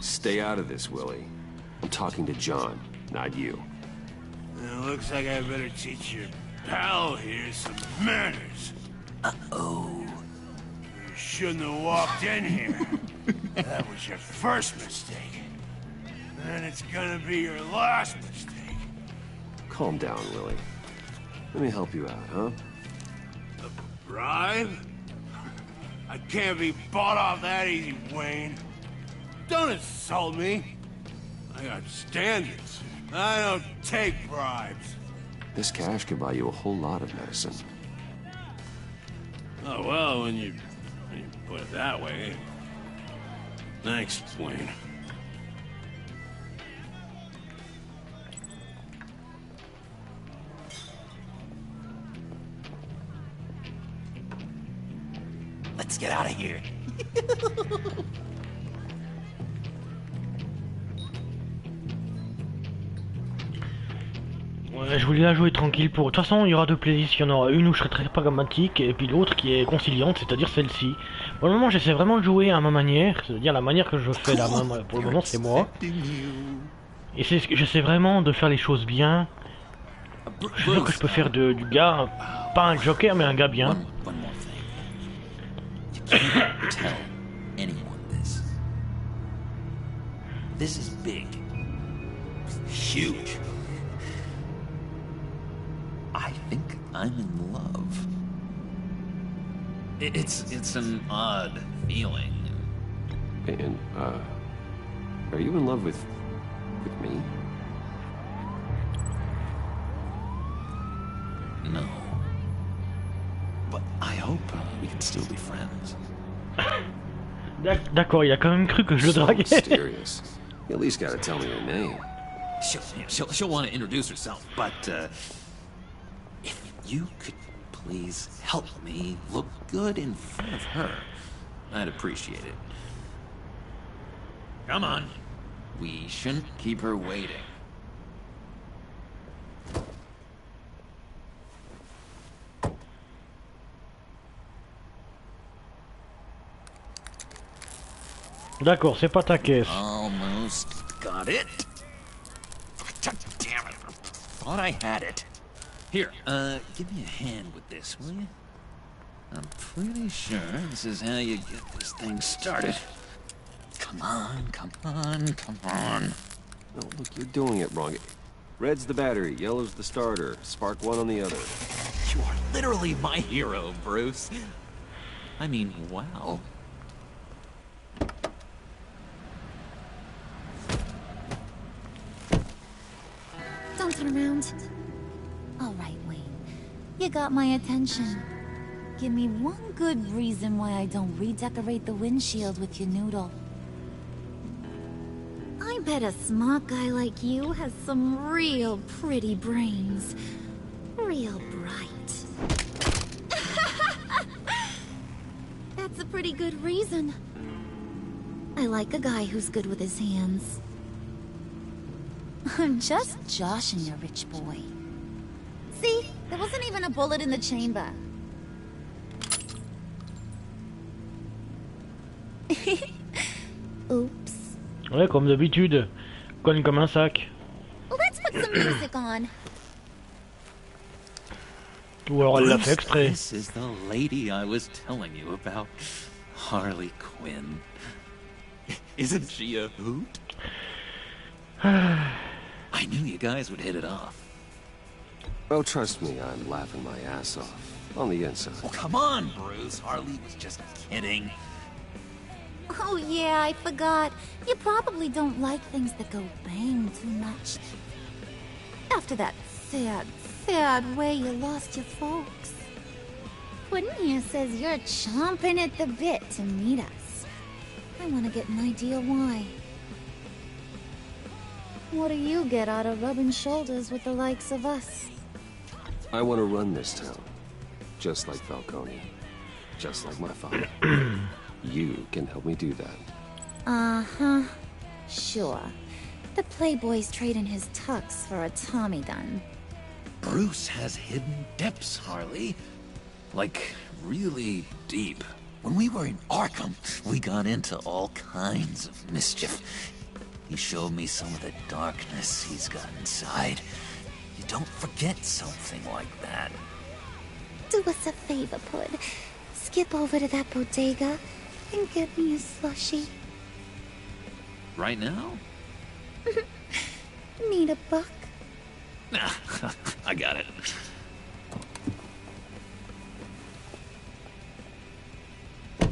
Stay out of this, Willie. I'm talking to John, not you. It looks like I better teach your pal here some manners. Uh-oh. You shouldn't have walked in here. That was your first mistake. And it's gonna be your last mistake. Calm down, Willie. Let me help you out, huh? A bribe? I can't be bought off that easy, Wayne. Don't insult me. I got standards. I don't take bribes. This cash could buy you a whole lot of medicine. Oh, well, when you put it that way. Thanks, Wayne. Let's get out of here. Ouais, je voulais la jouer tranquille pour... De toute façon, il y aura deux playlists. Il y en aura une où je serai très pragmatique, et puis l'autre qui est conciliante, c'est-à-dire celle-ci. Pour le moment, j'essaie vraiment de jouer à ma manière, c'est-à-dire la manière que je fais là, pour le moment, c'est moi. Et c'est ce que j'essaie vraiment de faire les choses bien. Je suis sûr que je peux faire du gars, pas un joker, mais un gars bien. Tell anyone this. This is big. Huge. I think I'm in love. It's an odd feeling. And, are you in love with me? No. But I hope we can still be friends. D'accord, il a quand même cru que je le draguais. Mysterious. You at least gotta tell me your name. She'll want to introduce herself, but if you could please help me look good in front of her, I'd appreciate it. Come on. We shouldn't keep her waiting. D'accord, c'est pas ta caisse. Almost got it. Damn it. Thought I had it. Here, give me a hand with this, will you? I'm pretty sure this is how you get this thing started. Come on, come on, come on. No, look, you're doing it wrong. Red's the battery, yellow's the starter. Spark one on the other. You are literally my hero, Bruce. I mean, wow. Don't turn around. All right, Wayne. You got my attention. Give me one good reason why I don't redecorate the windshield with your noodle. I bet a smart guy like you has some real pretty brains. Real bright. That's a pretty good reason. I like a guy who's good with his hands. I'm just joshing you, rich boy. See? There wasn't even a bullet in the chamber. Oops. Ouais, comme d'habitude. Conne comme un sac. Let's put some music on. Ou alors elle l'a fait exprès. This is the lady I was telling you about. Harley Quinn. Isn't she a hoot? I knew you guys would hit it off. Oh, trust me, I'm laughing my ass off. On the inside. Oh, come on, Bruce. Harley was just kidding. Oh yeah, I forgot. You probably don't like things that go bang too much. After that sad, sad way you lost your folks. Quinn here says you're chomping at the bit to meet us. I want to get an idea why. What do you get out of rubbing shoulders with the likes of us? I want to run this town. Just like Falcone. Just like my father. You can help me do that. Uh-huh. Sure. The Playboy's trading his tux for a Tommy gun. Bruce has hidden depths, Harley. Like, really deep. When we were in Arkham, we got into all kinds of mischief. He showed me some of the darkness he's got inside. You don't forget something like that. Do us a favor, Pud. Skip over to that bodega and get me a slushie. Right now? Need a buck? Nah, I got it.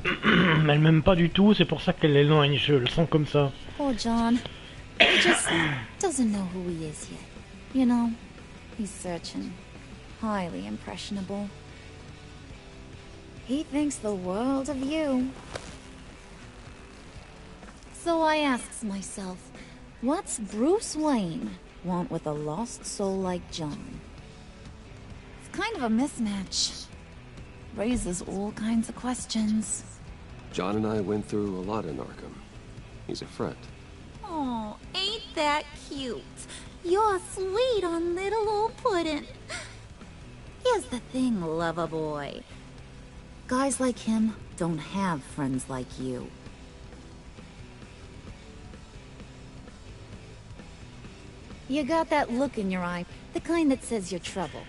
Elle m'aime pas du tout, c'est pour ça qu'elle l'éloigne, je le sens comme ça. Poor John. He just doesn't know who he is yet. You know, he's searching. Highly impressionable. He thinks the world of you. So I asks myself, what's Bruce Wayne want with a lost soul like John? It's kind of a mismatch. Raises all kinds of questions. John and I went through a lot in Arkham. He's a friend. Oh, ain't that cute? You're sweet on little old Puddin'. Here's the thing, lover boy. Guys like him don't have friends like you. You got that look in your eye, the kind that says you're trouble.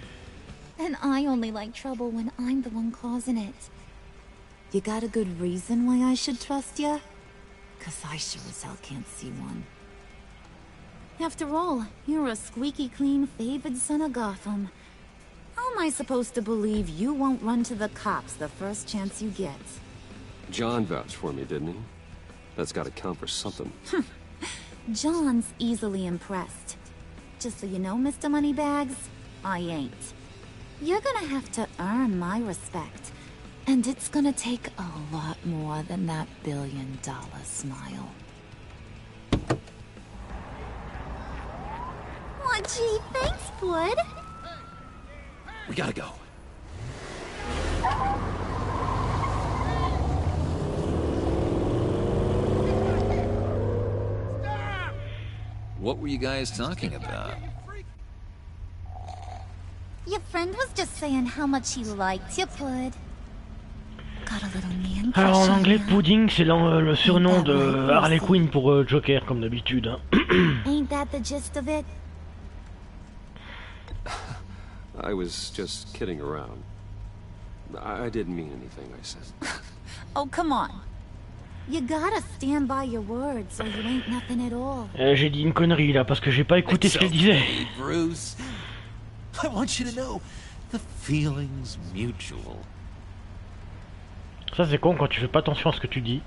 And I only like trouble when I'm the one causing it. You got a good reason why I should trust you? 'Cause I sure as hell can't see one. After all, you're a squeaky clean favored son of Gotham. How am I supposed to believe you won't run to the cops the first chance you get? John vouched for me, didn't he? That's gotta count for something. John's easily impressed. Just so you know, Mr. Moneybags, I ain't. You're gonna have to earn my respect. And it's gonna take a lot more than that $1 billion smile. Aw, gee, thanks, Bud. We gotta go. What were you guys talking about? Your friend was just saying how much he liked you, Bud. Got a little man crush Alors en on anglais, ya. Pudding, c'est le surnom de Harley Quinn pour Joker, comme d'habitude. Hein. Ain't that the gist of it? I was just kidding around. I didn't mean anything I said. Oh, come on. You gotta stand by your words or you ain't nothing at all. J'ai dit une connerie là parce que j'ai pas écouté ce qu'elle disait. Bruce. I want you to know the feeling's mutual. Ça c'est con quand tu fais pas attention à ce que tu dis.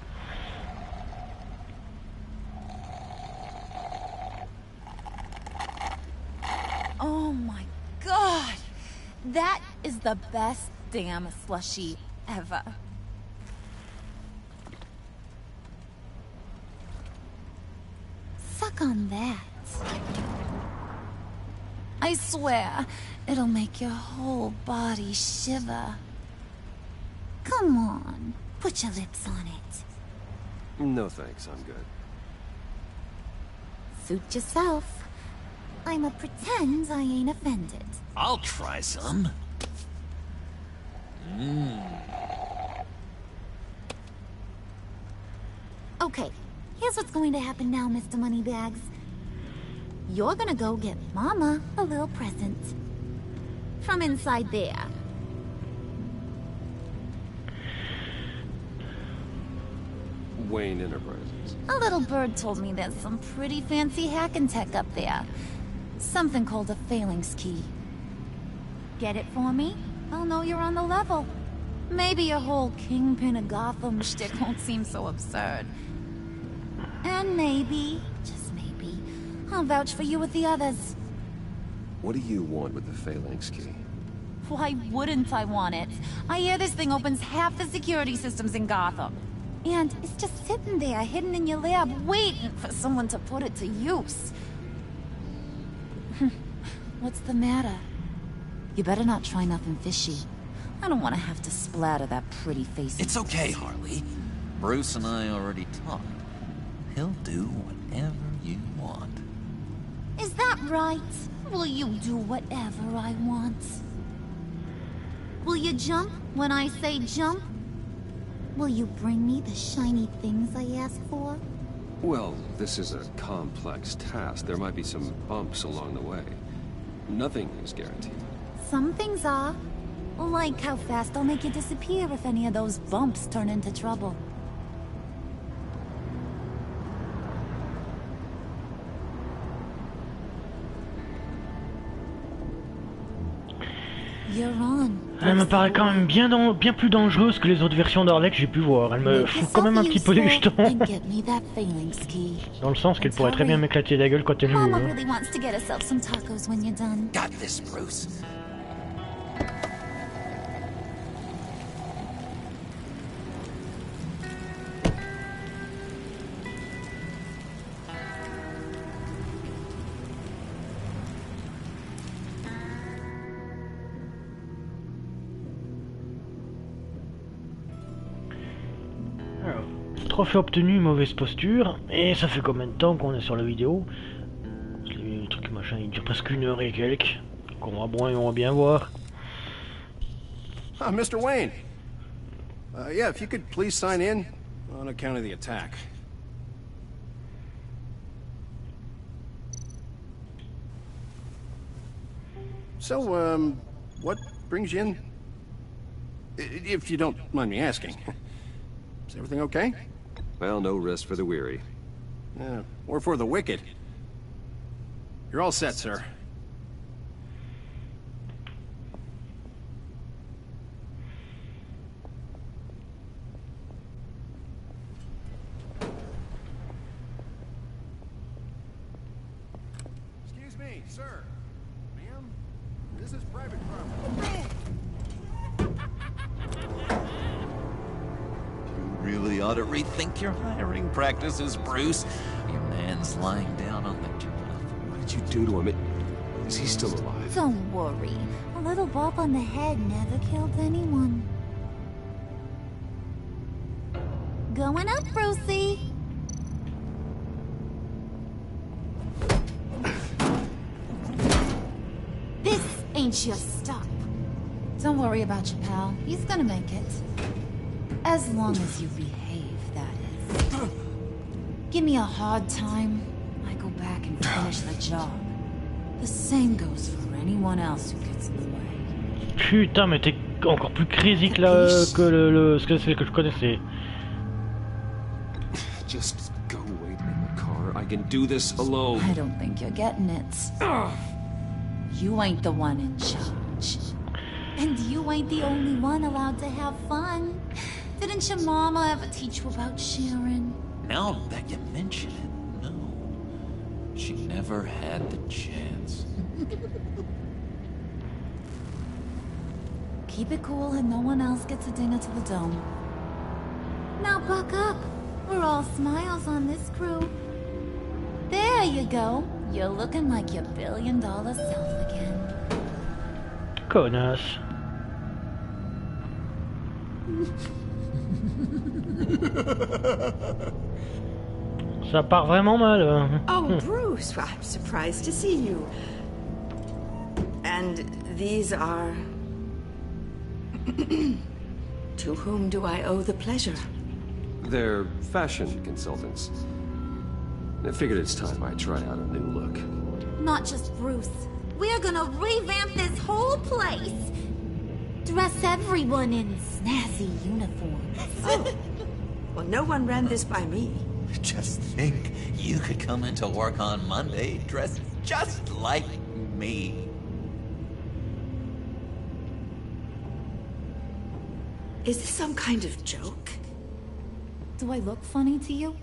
Oh my god! That is the best damn slushie ever. Suck on that. I swear, it'll make your whole body shiver. Come on, put your lips on it. No thanks, I'm good. Suit yourself. I'ma pretend I ain't offended. I'll try some. Okay, here's what's going to happen now, Mr. Moneybags. You're gonna go get Mama a little present. From inside there. Wayne Enterprises. A little bird told me there's some pretty fancy hacking tech up there. Something called a phalanx key. Get it for me? I'll know you're on the level. Maybe your whole Kingpin of Gotham shtick won't seem so absurd. And maybe, just maybe, I'll vouch for you with the others. What do you want with the phalanx key? Why wouldn't I want it? I hear this thing opens half the security systems in Gotham. And it's just sitting there, hidden in your lab, waiting for someone to put it to use. What's the matter? You better not try nothing fishy. I don't want to have to splatter that pretty face. It's okay, Harley. Bruce and I already talked. He'll do whatever you want. Is that right? Will you do whatever I want? Will you jump when I say jump? Will you bring me the shiny things I ask for? Well, this is a complex task. There might be some bumps along the way. Nothing is guaranteed. Some things are. Like how fast I'll make you disappear if any of those bumps turn into trouble. You're on. Elle me paraît quand même bien plus dangereuse que les autres versions d'Harley que j'ai pu voir. Elle me fout quand même un petit peu les jetons. Dans le sens qu'elle pourrait très bien m'éclater la gueule quand elle me voit. Got this, Bruce. Trophée obtenu, mauvaise posture. Et ça fait combien de temps qu'on est sur la vidéo? Le truc machin, il dure presque 1 heure et quelques. Donc on va bien voir. Ah, Mr. Wayne. Yeah, if you could please sign in on account of the attack. So, what brings you in? If you don't mind me asking. Is everything okay? Well, no rest for the weary. Or for the wicked. You're all set, sir. Excuse me, sir. Ma'am, this is private property. Really ought to rethink your hiring practices, Bruce. Your man's lying down on the job. What did you do to him? Is he still alive? Don't worry. A little bump on the head never killed anyone. Going up, Brucey. This ain't your stop. Don't worry about your pal. He's gonna make it. As long as you behave, that is. Give me a hard time, I go back and finish the job. The same goes for anyone else who gets in the way. Putain, mais t'es encore plus crazy que ce que je connaissais. just go wait in the car? I can do this alone. I don't think you're getting it. You ain't the one in charge. And you ain't the only one allowed to have fun. Didn't your mama ever teach you about sharing? Now that you mention it, no. She never had the chance. Keep it cool and no one else gets a dinger to the dome. Now buck up. We're all smiles on this crew. There you go. You're looking like your billion-dollar self again. Connasse. Ça part vraiment mal. Oh, Bruce, I'm surprised to see you. And these are... To whom do I owe the pleasure? They're fashion consultants. I figured it's time I try out a new look. Not just Bruce. We're gonna revamp this whole place. Dress everyone in snazzy uniforms. Oh. Well, no one ran this by me. Just think, you could come into work on Monday dressed just like me. Is this some kind of joke? Do I look funny to you?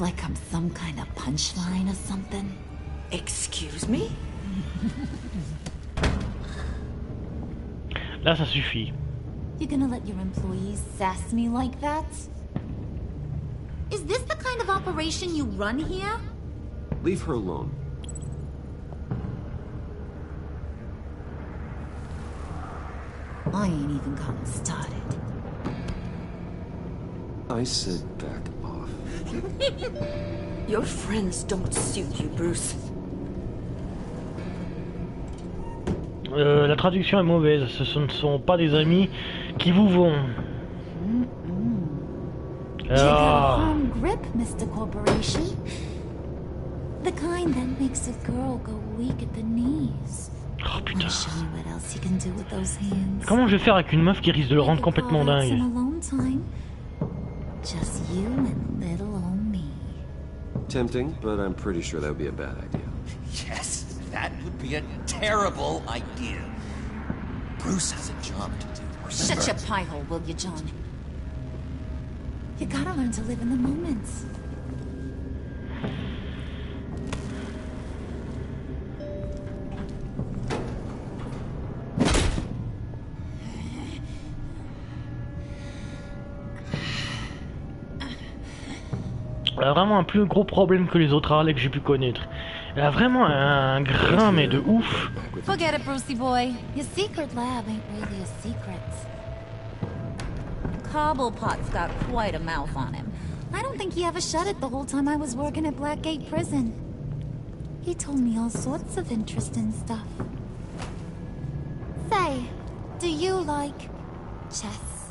Like I'm some kind of punchline or something? Excuse me? Là, ça suffit. You gonna let your employees sass me like that? Is this the kind of operation you run here? Leave her alone. I ain't even gotten started. I said back off. Your friends don't suit you, Bruce. La traduction est mauvaise. Ce ne sont pas des amis qui vous vont. You got a firm grip, Mr. Corporation. The kind that makes a girl go weak at the knees. Oh putain. Show you what else you can do with those hands. Comment je vais faire avec une meuf qui risque de le rendre complètement dingue? Just you and little old me. Tempting, but I'm pretty sure that would be a bad idea. Yes, that would be a terrible idea. Bruce has a job to do. Shut your pie hole, will you, John? You gotta learn to live in the moment. Elle a vraiment un plus gros problème que les autres Harley que j'ai pu connaître. Elle a vraiment un grain mais de ouf. Forget it, Brucey boy. Your secret lab ain't really a secret. Cobblepot's got quite a mouth on him. I don't think he ever shut it the whole time I was working at Blackgate Prison. He told me all sorts of interesting stuff. Say, do you like chess?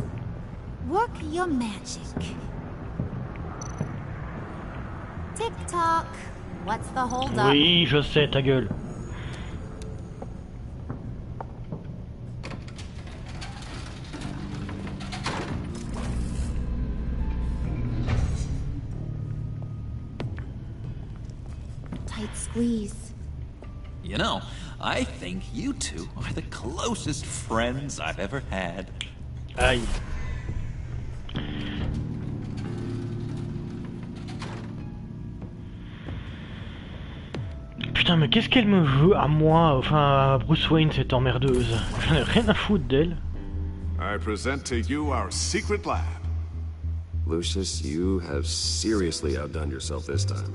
Work your magic. Tick-tock. What's the hold-up? Oui, je sais, ta gueule. Tight squeeze. You know, I think you two are the closest friends I've ever had. Aïe. Putain, mais qu'est-ce qu'elle me veut à moi, enfin à Bruce Wayne, cette emmerdeuse? J'en ai rien à foutre d'elle. I present to you our secret lab. Lucius, you have seriously outdone yourself this time.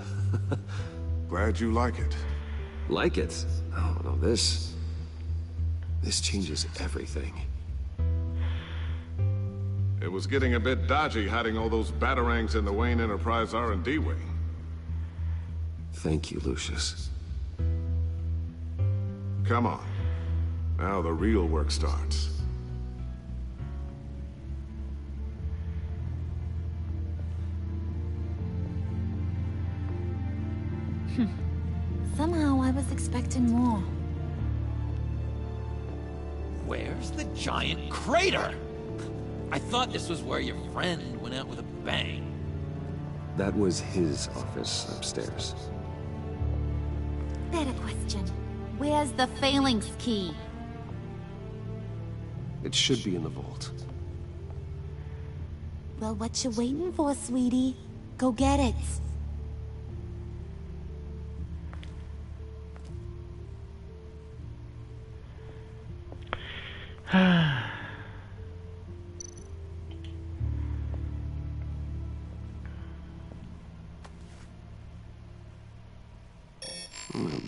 Glad you like it. Like it? Oh, no, this changes everything. It was getting a bit dodgy hiding all those batarangs in the Wayne Enterprise R&D wing. Thank you, Lucius. Come on. Now the real work starts. Somehow I was expecting more. Where's the giant crater? I thought this was where your friend went out with a bang. That was his office upstairs. Better question. Where's the phalanx key? It should be in the vault. Well, what you waiting for, sweetie? Go get it.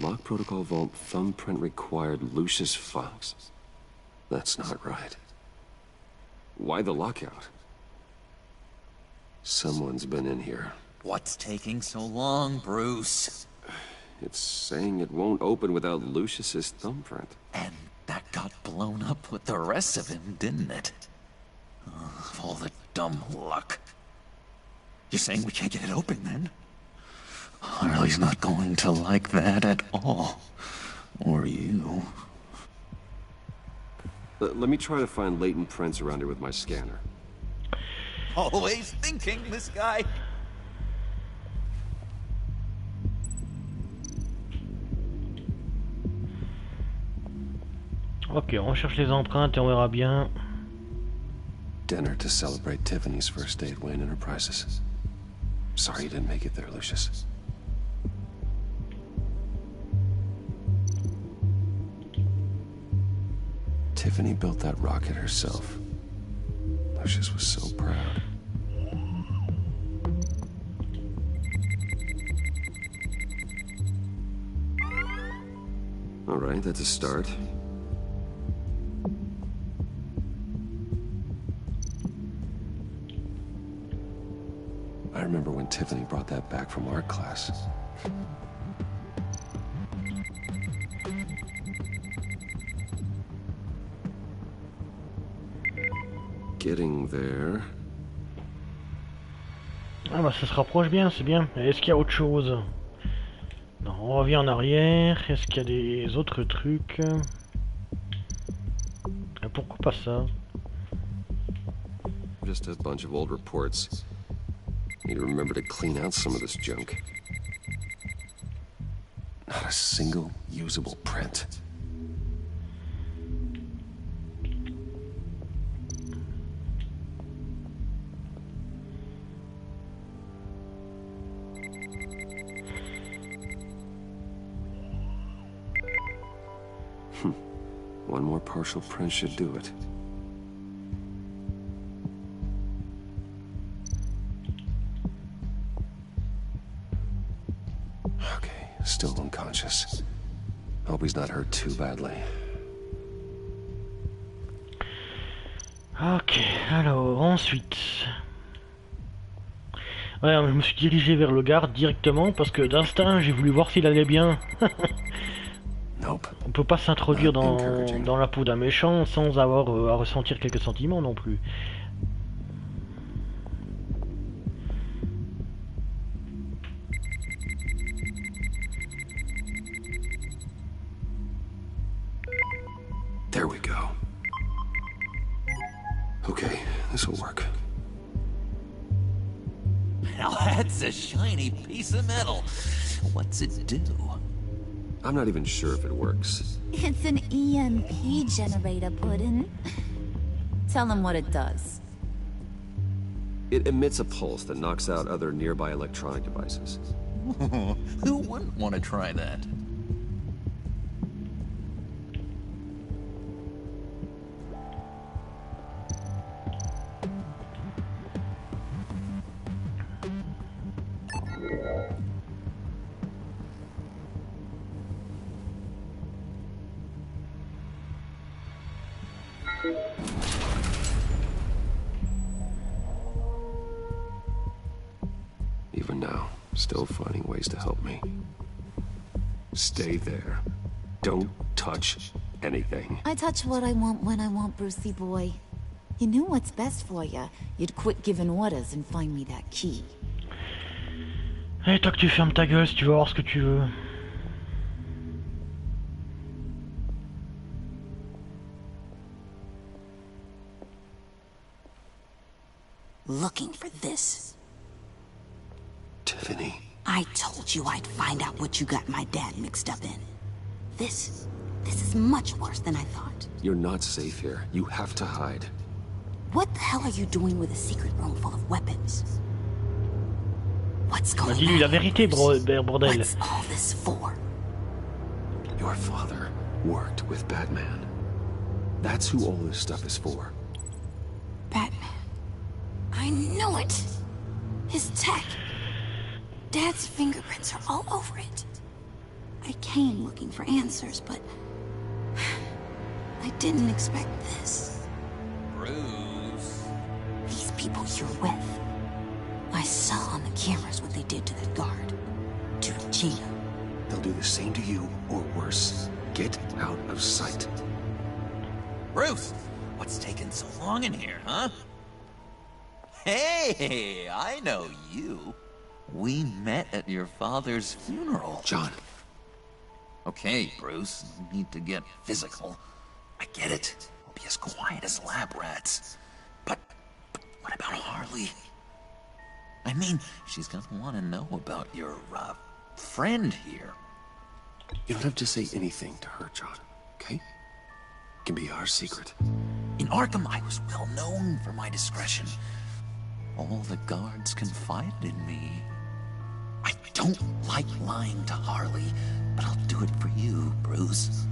Lock protocol vault thumbprint required Lucius Fox. That's not right. Why the lockout? Someone's been in here. What's taking so long, Bruce? It's saying it won't open without Lucius's thumbprint. And that got blown up with the rest of him, didn't it? All the dumb luck. You're saying we can't get it open, then? Harley's not going to like that at all. Or you. Let me try to find latent prints around here with my scanner. Always thinking, this guy. Ok, on cherche les empreintes et on verra bien. Dinner to celebrate Tiffany's first date win in her prizes. Sorry you didn't make it there, Lucius. Tiffany built that rocket herself. Lucius was so proud. All right, that's a start. I remember when Tiffany brought that back from art class. Getting there. Ah bah ça se rapproche bien, c'est bien. Est-ce qu'il y a autre chose? Non, on revient en arrière. Est-ce qu'il y a des autres trucs? Pourquoi pas ça? Just a bunch of old reports. Need to remember to clean out some of this junk. Not a single usable print. One more partial print should do it. Okay, still unconscious. Hope he's not hurt too badly. Ok, alors ensuite... Ouais, je me suis dirigé vers le garde directement parce que d'instinct j'ai voulu voir s'il allait bien. On peut pas s'introduire dans la peau d'un méchant sans avoir à ressentir quelques sentiments non plus. There we go. Okay, this'll work. Now that's a shiny piece of metal. What's it do? I'm not even sure if it works. It's an EMP generator, Puddin'. Tell him what it does. It emits a pulse that knocks out other nearby electronic devices. Who wouldn't want to try that? Even now, still finding ways to help me. Stay there. Don't touch anything. I touch what I want when I want, Brucey boy. You knew what's best for you. You'd quit giving orders and find me that key. Et toi que tu fermes ta gueule si tu veux voir ce que tu veux. looking for this. Tiffany. I told you I'd find out what you got my dad mixed up in. This is much worse than I thought. You're not safe here. You have to hide. What the hell are you doing with a secret room full of weapons? What's going on? Dis-lui la vérité, bordel. What's all this for? Your father worked with Batman. That's who all this stuff is for. Batman. I knew it. His tech. Dad's fingerprints are all over it. I came looking for answers, but I didn't expect this. Bruce. These people you're with. I saw on the cameras what they did to that guard. To Gina. They'll do the same to you, or worse. Get out of sight. Bruce, what's taking so long in here, huh? Hey, I know you. We met at your father's funeral. John. Okay, Bruce, no need to get physical. I get it. We'll be as quiet as lab rats. But what about Harley? I mean, she's gonna want to know about your, friend here. You don't have to say anything to her, John, okay? It can be our secret. In Arkham, I was well known for my discretion. All the guards confided in me. I don't like lying to Harley, but I'll do it for you, Bruce.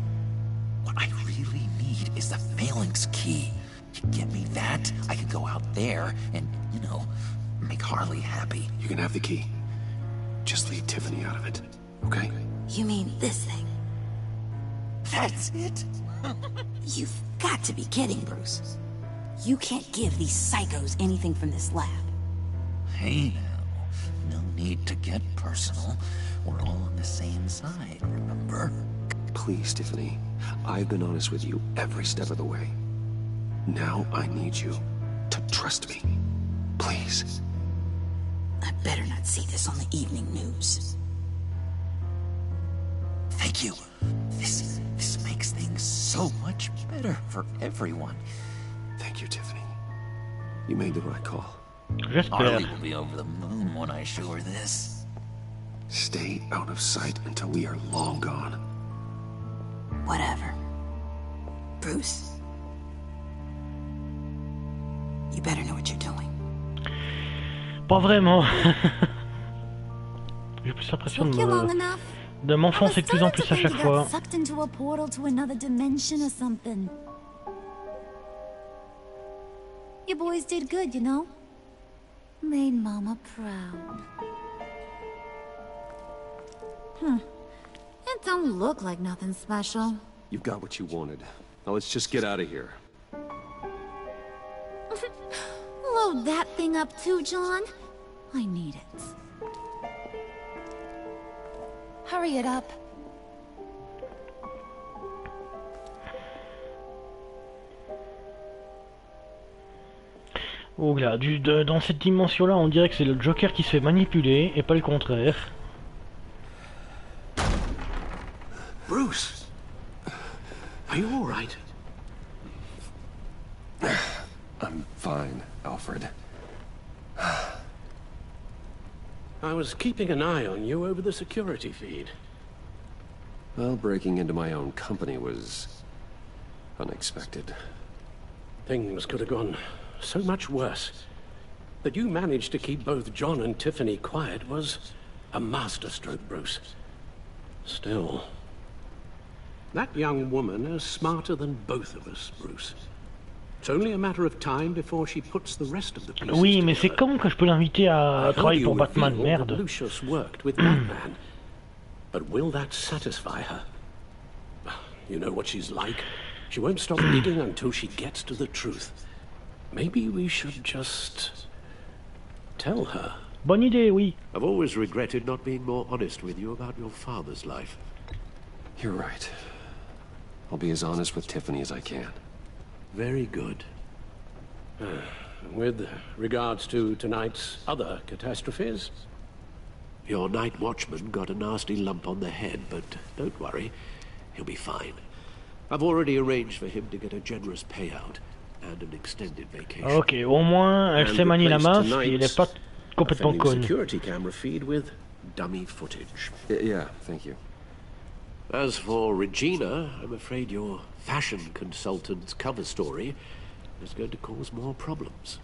What I really need is the phalanx key. You get me that, I could go out there and, you know, make Harley happy. You can have the key. Just leave Tiffany out of it, okay? You mean this thing? That's it? You've got to be kidding, Bruce. You can't give these psychos anything from this lab. Hey now, no need to get personal. We're all on the same side, remember? Please, Tiffany. I've been honest with you every step of the way. Now I need you to trust me. Please. I better not see this on the evening news. Thank you. This makes things so much better for everyone. Thank you, Tiffany. You made the right call. Harley will be over the moon when I show her this. Stay out of sight until we are long gone. Whatever. Bruce. You better know what you're doing. Pas vraiment. J'ai plus l'impression de m'enfoncer de plus en plus à chaque fois. Sucked into a portal to another dimension or something. You boys did good, you know. Made Mama proud. It don't look like nothing special. You've got what you wanted. Now let's just get out of here. Load that thing up too, John. I need it. Hurry it up. Oh là, dans cette dimension-là, on dirait que c'est le Joker qui se fait manipuler et pas le contraire. Bruce, are you all right? I'm fine, Alfred. I was keeping an eye on you over the security feed. Well, breaking into my own company was unexpected. Things could have gone so much worse. That you managed to keep both John and Tiffany quiet was a masterstroke, Bruce. Still, that young woman is smarter than both of us, Bruce. It's only a matter of time before she puts the rest of the pieces Oui, mais c'est con que je peux l'inviter à travailler pour Batman, merde. Lucius worked with Batman. But will that satisfy her? You know what she's like. She won't stop digging until she gets to the truth. Maybe we should just tell her. Bonne idée, oui. I've always regretted not being more honest with you about your father's life. You're right. I'll be as honest with Tiffany as I can. Very good. With regards to tonight's other catastrophes? Your night watchman got a nasty lump on the head, but don't worry. He'll be fine. I've already arranged for him to get a generous payout. and an extended vacation. Ok, au moins elle sait manier la masse et elle n'est pas complètement conne. Security camera feed with dummy footage. Yeah, thank you. As for Regina, I'm afraid your fashion consultant's cover story is going to cause more problems.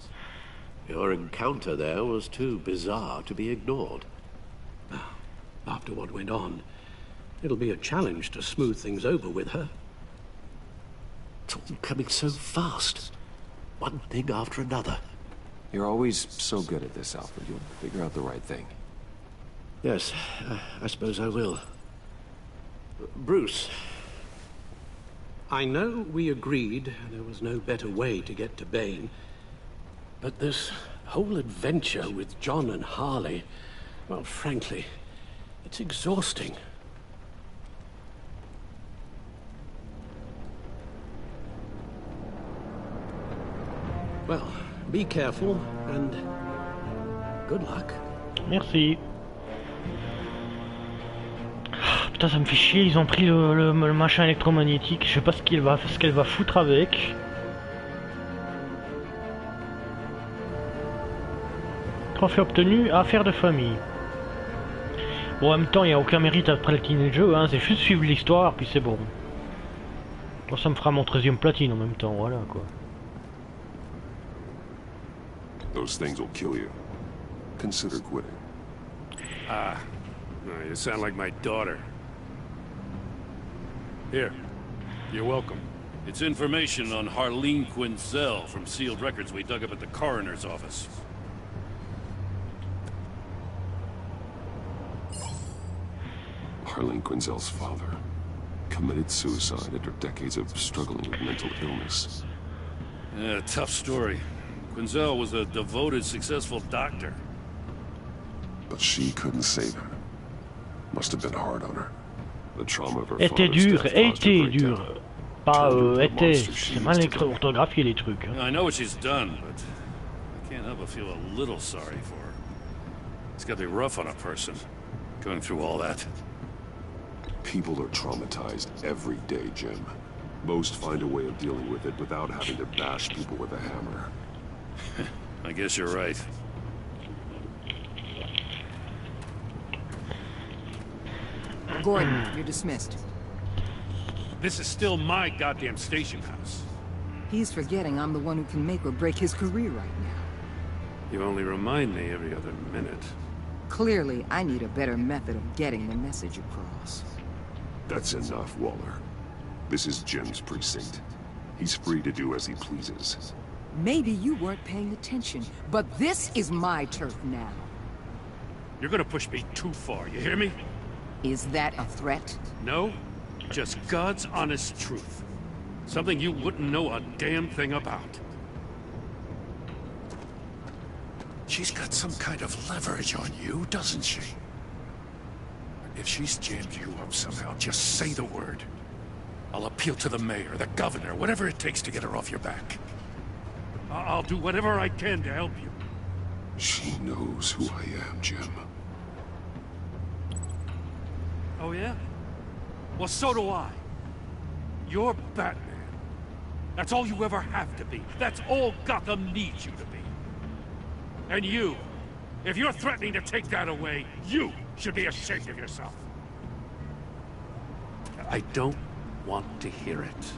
Your encounter there was too bizarre to be ignored. After what went on, it'll be a challenge to smooth things over with her. It's all coming so fast. One thing after another. You're always so good at this, Alfred. You'll figure out the right thing. Yes, I suppose I will. Bruce. I know we agreed there was no better way to get to Bane, but this whole adventure with John and Harley, well, frankly, it's exhausting. Well, be careful and good luck. Merci. Putain, ça me fait chier, ils ont pris le machin électromagnétique, je sais pas ce qu'elle va foutre avec. Trophée obtenu, affaire de famille. Bon, en même temps, il n'y a aucun mérite après le tiner le jeu, hein, c'est juste suivre l'histoire, puis c'est bon. Bon, ça me fera mon 13e platine en même temps, voilà quoi. Those things will kill you. Consider quitting. Ah, you sound like my daughter. Here, you're welcome. It's information on Harleen Quinzel from sealed records we dug up at the coroner's office. Harleen Quinzel's father committed suicide after decades of struggling with mental illness. Yeah, tough story. Quinzel was a devoted, successful doctor. But she couldn't save him. Must have been hard on her. The trauma of her Était father's dur, death caused her était breakdown. dur. Pas était, c'est mal orthographié les trucs. Hein. I know what she's done, but I can't help but feel a little sorry for her. It's gotta be rough on a person, going through all that. People are traumatized every day, Jim. Most find a way of dealing with it without having to bash people with a hammer. I guess you're right. Gordon, you're dismissed. This is still my goddamn station house. He's forgetting I'm the one who can make or break his career right now. You only remind me every other minute. Clearly, I need a better method of getting the message across. That's enough, Waller. This is Jim's precinct. He's free to do as he pleases. Maybe you weren't paying attention, but this is my turf now. You're gonna push me too far, you hear me? Is that a threat? No, just God's honest truth. Something you wouldn't know a damn thing about. She's got some kind of leverage on you, doesn't she? If she's jammed you up somehow, just say the word. I'll appeal to the mayor, the governor, whatever it takes to get her off your back. I'll do whatever I can to help you. She knows who I am, Jim. Oh yeah? Well, so do I. You're Batman. That's all you ever have to be. That's all Gotham needs you to be. And you, if you're threatening to take that away, you should be ashamed of yourself. I don't want to hear it.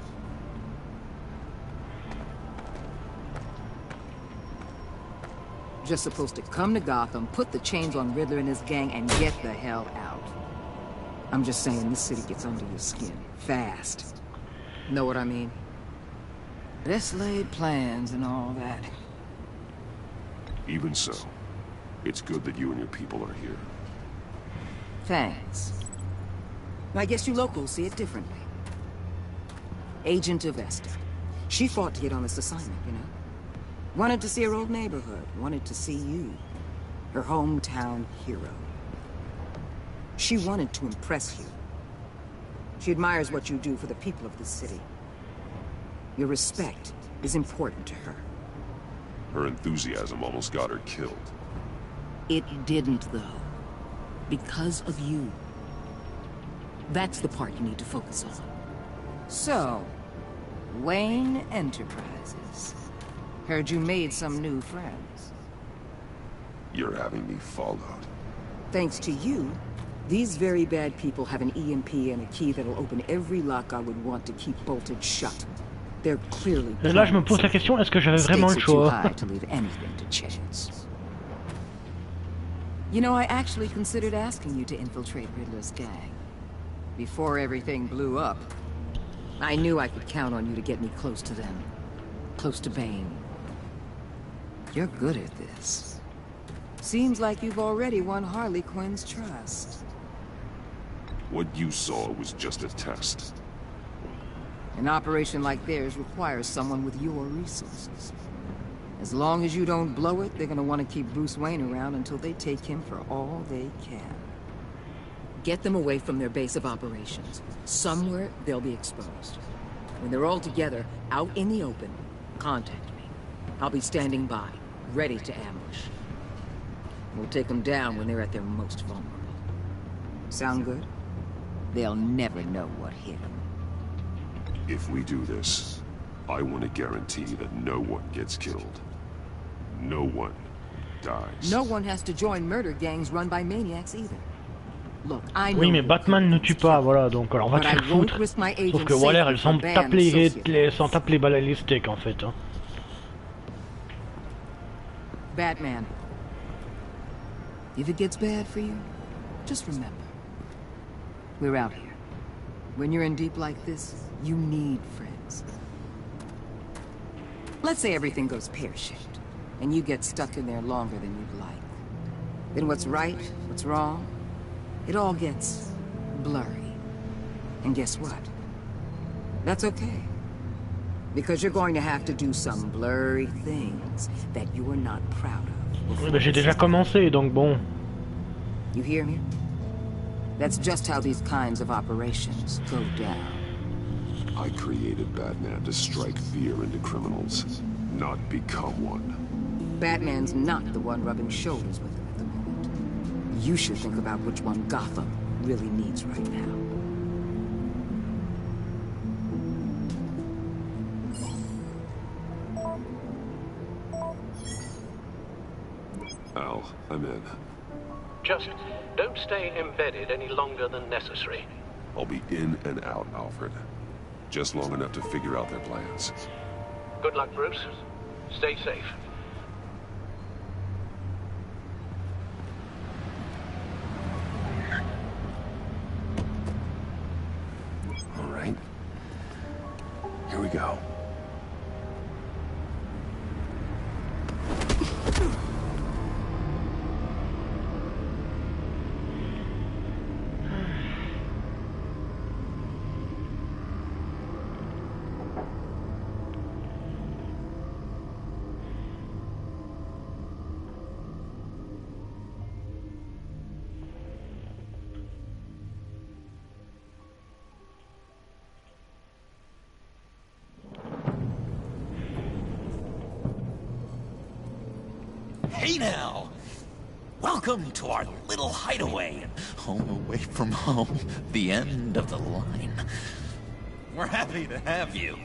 Just supposed to come to Gotham, put the chains on Riddler and his gang, and get the hell out. I'm just saying, this city gets under your skin. Fast. Know what I mean? Best laid plans and all that. Even so, it's good that you and your people are here. Thanks. I guess you locals see it differently. Agent Avesta. She fought to get on this assignment, you know? Wanted to see her old neighborhood. Wanted to see you. Her hometown hero. She wanted to impress you. She admires what you do for the people of this city. Your respect is important to her. Her enthusiasm almost got her killed. It didn't, though. Because of you. That's the part you need to focus on. So, Wayne Enterprises. Heard you made some new friends. You're having me followed. Thanks to you, these very bad people have an EMP and a key that'll open every lock I would want to keep bolted shut. They're clearly. Et là, je me pose la question, est-ce que j'avais vraiment le choix? To leave anything to chance. You know, I actually considered asking you to infiltrate Riddler's gang. Before everything blew up, I knew I could count on you to get me close to them. Close to Bane. You're good at this. Seems like you've already won Harley Quinn's trust. What you saw was just a test. An operation like theirs requires someone with your resources. As long as you don't blow it, they're gonna want to keep Bruce Wayne around until they take him for all they can. Get them away from their base of operations. Somewhere they'll be exposed. When they're all together, out in the open, contact me. I'll be standing by, ready to ambush. We'll take them down when they're at their most vulnerable. Sound good? They'll never know what hit them. If we do this, I want to guarantee that no one gets killed. No one dies. No one has to join murder gangs run by maniacs either. Look, I know. Oui, mais Batman ne tue pas, voilà, donc alors on va te faire foutre. Sauf que Waller, elle s'en tape les balles à les steaks en fait. Hein. Batman. If it gets bad for you, just remember. We're out here. When you're in deep like this, you need friends. Let's say everything goes pear-shaped, and you get stuck in there longer than you'd like. Then what's right, what's wrong, it all gets blurry. And guess what? That's okay. Because you're going to have to do some blurry things that you are not proud of. Oui, bah j'ai déjà commencé, donc bon. You hear me? That's just how these kinds of operations go down. I created Batman to strike fear into criminals, not become one. Batman's not the one rubbing shoulders with them at the moment. You should think about which one Gotham really needs right now. Al, I'm in. Just don't stay embedded any longer than necessary. I'll be in and out, Alfred. Just long enough to figure out their plans. Good luck, Bruce. Stay safe. All right. Here we go. Hey now! Welcome to our little hideaway and home away from home, the end of the line. We're happy to have you.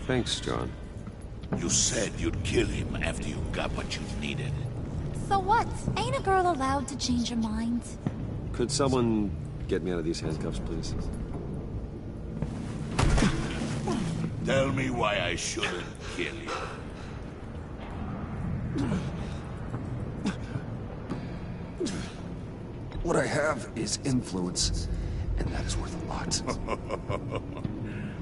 Thanks, John. You said you'd kill him after you got what you needed. So what? Ain't a girl allowed to change her mind? Could someone get me out of these handcuffs, please? Tell me why I shouldn't kill you. What I have is influence, and that is worth a lot.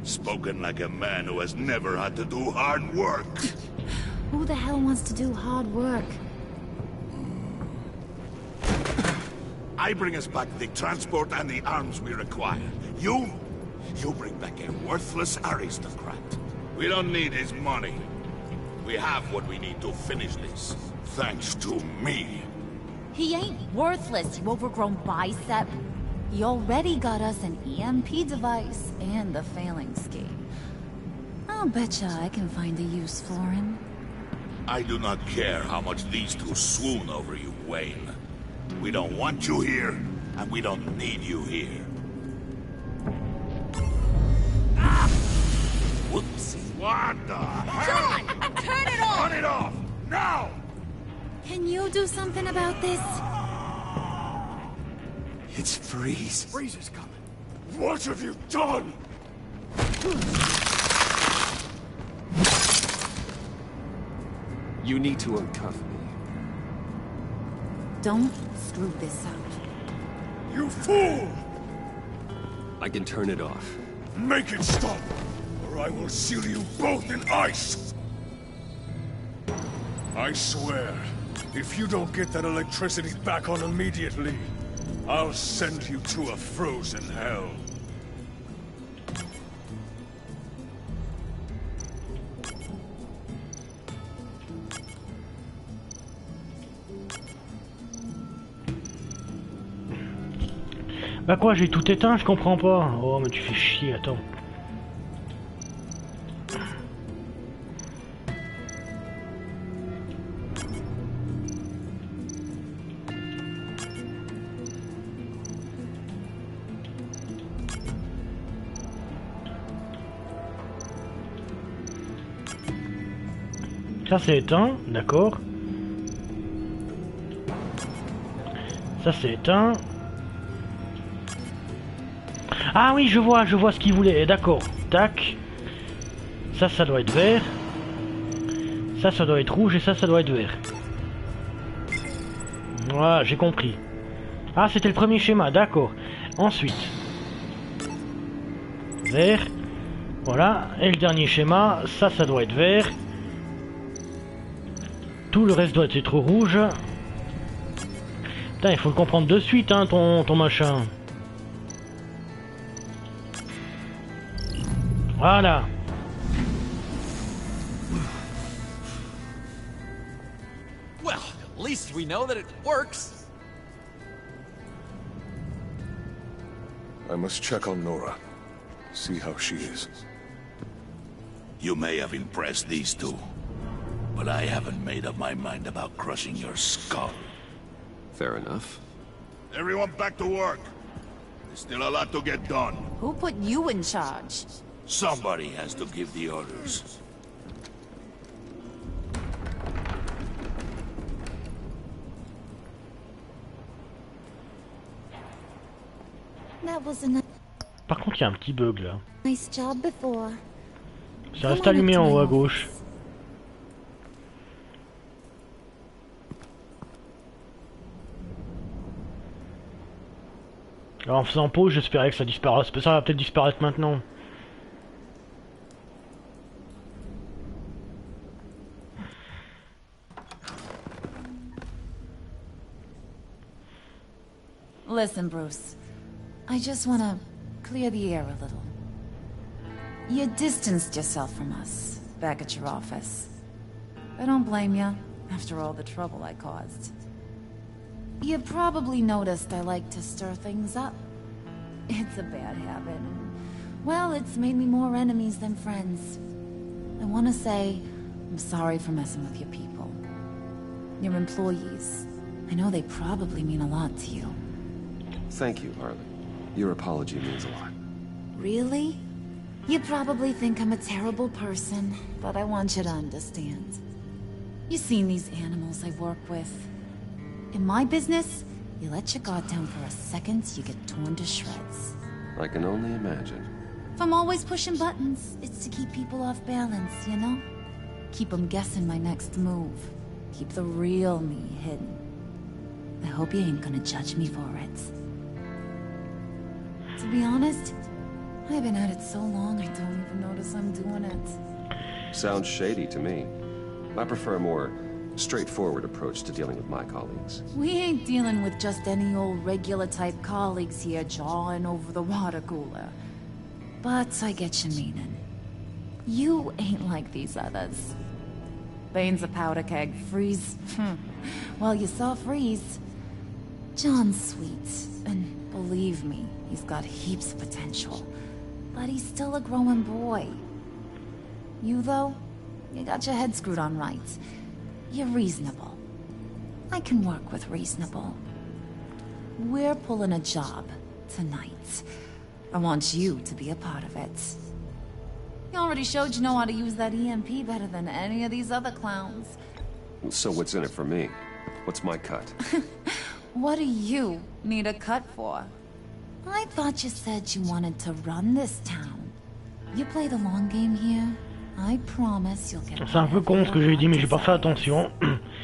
Spoken like a man who has never had to do hard work. Who the hell wants to do hard work? I bring us back the transport and the arms we require. You bring back a worthless aristocrat. We don't need his money. We have what we need to finish this, thanks to me. He ain't worthless, you overgrown bicep. He already got us an EMP device and the failing scheme. I'll betcha I can find a use for him. I do not care how much these two swoon over you, Wayne. We don't want you here, and we don't need you here. Ah! Whoopsie. What the hell? John, turn it off! Turn it off! Now! Can you do something about this? It's Freeze. Freeze is coming. What have you done? You need to uncuff me. Don't screw this up. You fool! I can turn it off. Make it stop, or I will seal you both in ice! I swear, if you don't get that electricity back on immediately, I'll send you to a frozen hell. Bah quoi, j'ai tout éteint, je comprends pas. Oh mais tu fais chier, attends. Ça c'est éteint, d'accord. Ça c'est éteint. Ah oui, je vois ce qu'il voulait. D'accord. Tac. Ça doit être vert. Ça doit être rouge et ça doit être vert. Voilà, j'ai compris. Ah, c'était le premier schéma, d'accord. Ensuite. Vert. Voilà. Et le dernier schéma, ça doit être vert. Tout le reste doit être rouge. Putain, il faut le comprendre de suite, hein, ton machin. Voilà. Well, at least we know that it works. I must check on Nora. See how she is. You may have impressed these two, but I haven't made up my mind about crushing your skull. Fair enough. Everyone back to work. There's still a lot to get done. Who put you in charge? Somebody has to give the orders. That was a Par contre, il y a un petit bug là. nice job before. Ça reste allumé en haut à gauche. Alors en faisant pause, j'espérais que ça disparaisse. Ça va peut-être disparaître maintenant. Listen, Bruce. I just want to clear the air a little. You distanced yourself from us back at your office. I don't blame you, after all the trouble I caused. You probably noticed I like to stir things up. It's a bad habit. Well, it's made me more enemies than friends. I want to say I'm sorry for messing with your people. Your employees. I know they probably mean a lot to you. Thank you, Harley. Your apology means a lot. Really? You probably think I'm a terrible person, but I want you to understand. You've seen these animals I work with. In my business, you let your guard down for a second, you get torn to shreds. I can only imagine. If I'm always pushing buttons, it's to keep people off balance, you know? Keep them guessing my next move. Keep the real me hidden. I hope you ain't gonna judge me for it. To be honest, I've been at it so long I don't even notice I'm doing it. Sounds shady to me. I prefer a more straightforward approach to dealing with my colleagues. We ain't dealing with just any old regular type colleagues here jawing over the water cooler. But I get your meaning. You ain't like these others. Bane's a powder keg. Freeze. Well, you saw Freeze. John's sweet, and believe me, he's got heaps of potential. But he's still a growing boy. You, though, you got your head screwed on right. You're reasonable. I can work with reasonable. We're pulling a job tonight. I want you to be a part of it. You already showed you know how to use that EMP better than any of these other clowns. So what's in it for me? What's my cut? What do you need a cut for? I thought you said you wanted to run this town. You play the long game here. I promise you'll get. C'est un peu con ce que j'ai dit, mais j'ai pas fait attention.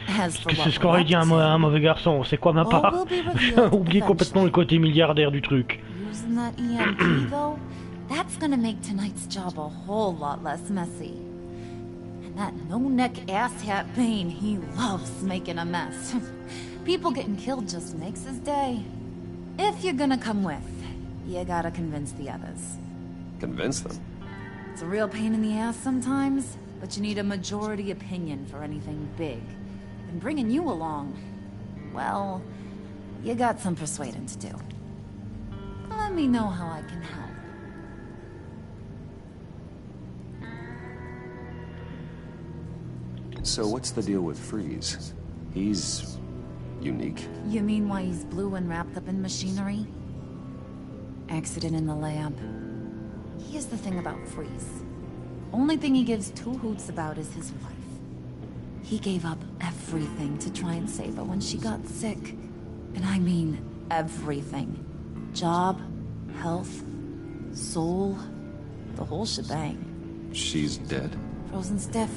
Parce que c'est ce qu'aurait dit un mauvais garçon. C'est quoi ma part? J'ai oublié complètement le côté milliardaire du truc. Using that EMP though, that's gonna make tonight's job a whole lot less messy. And that no-neck asshat Bane, he loves making a mess. People getting killed just makes his day. If you're gonna come with, you gotta convince the others. Convince them? It's a real pain in the ass sometimes, but you need a majority opinion for anything big. And bringing you along, well, you got some persuading to do. Let me know how I can help. So what's the deal with Freeze? He's unique. You mean why he's blue and wrapped up in machinery? Accident in the lab. Here's the thing about Freeze. Only thing he gives two hoots about is his wife. He gave up everything to try and save her when she got sick. And I mean everything. Job, health, soul, the whole shebang. She's dead? Frozen stiff.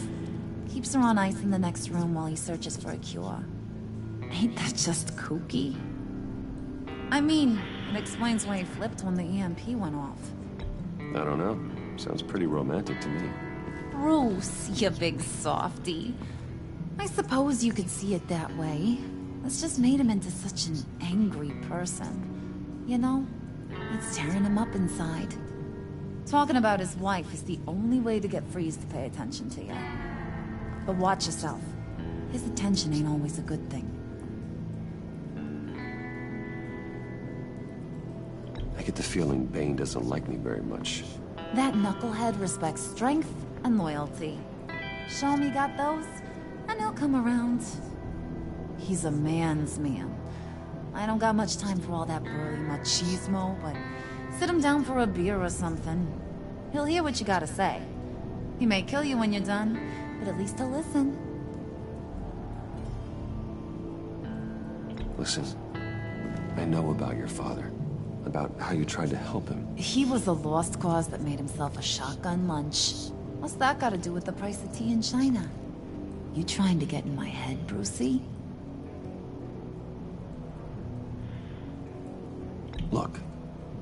Keeps her on ice in the next room while he searches for a cure. Ain't that just kooky? I mean, it explains why he flipped when the EMP went off. I don't know. Sounds pretty romantic to me. Bruce, you big softy. I suppose you could see it that way. That's just made him into such an angry person. You know, it's tearing him up inside. Talking about his wife is the only way to get Freeze to pay attention to you. But watch yourself. His attention ain't always a good thing. I get the feeling Bane doesn't like me very much. That knucklehead respects strength and loyalty. Show him you got those, and he'll come around. He's a man's man. I don't got much time for all that burly machismo, but sit him down for a beer or something. He'll hear what you gotta say. He may kill you when you're done, but at least he'll listen. Listen, I know about your father. About how you tried to help him. He was a lost cause that made himself a shotgun lunch. What's that got to do with the price of tea in China? You trying to get in my head, Brucey? Look,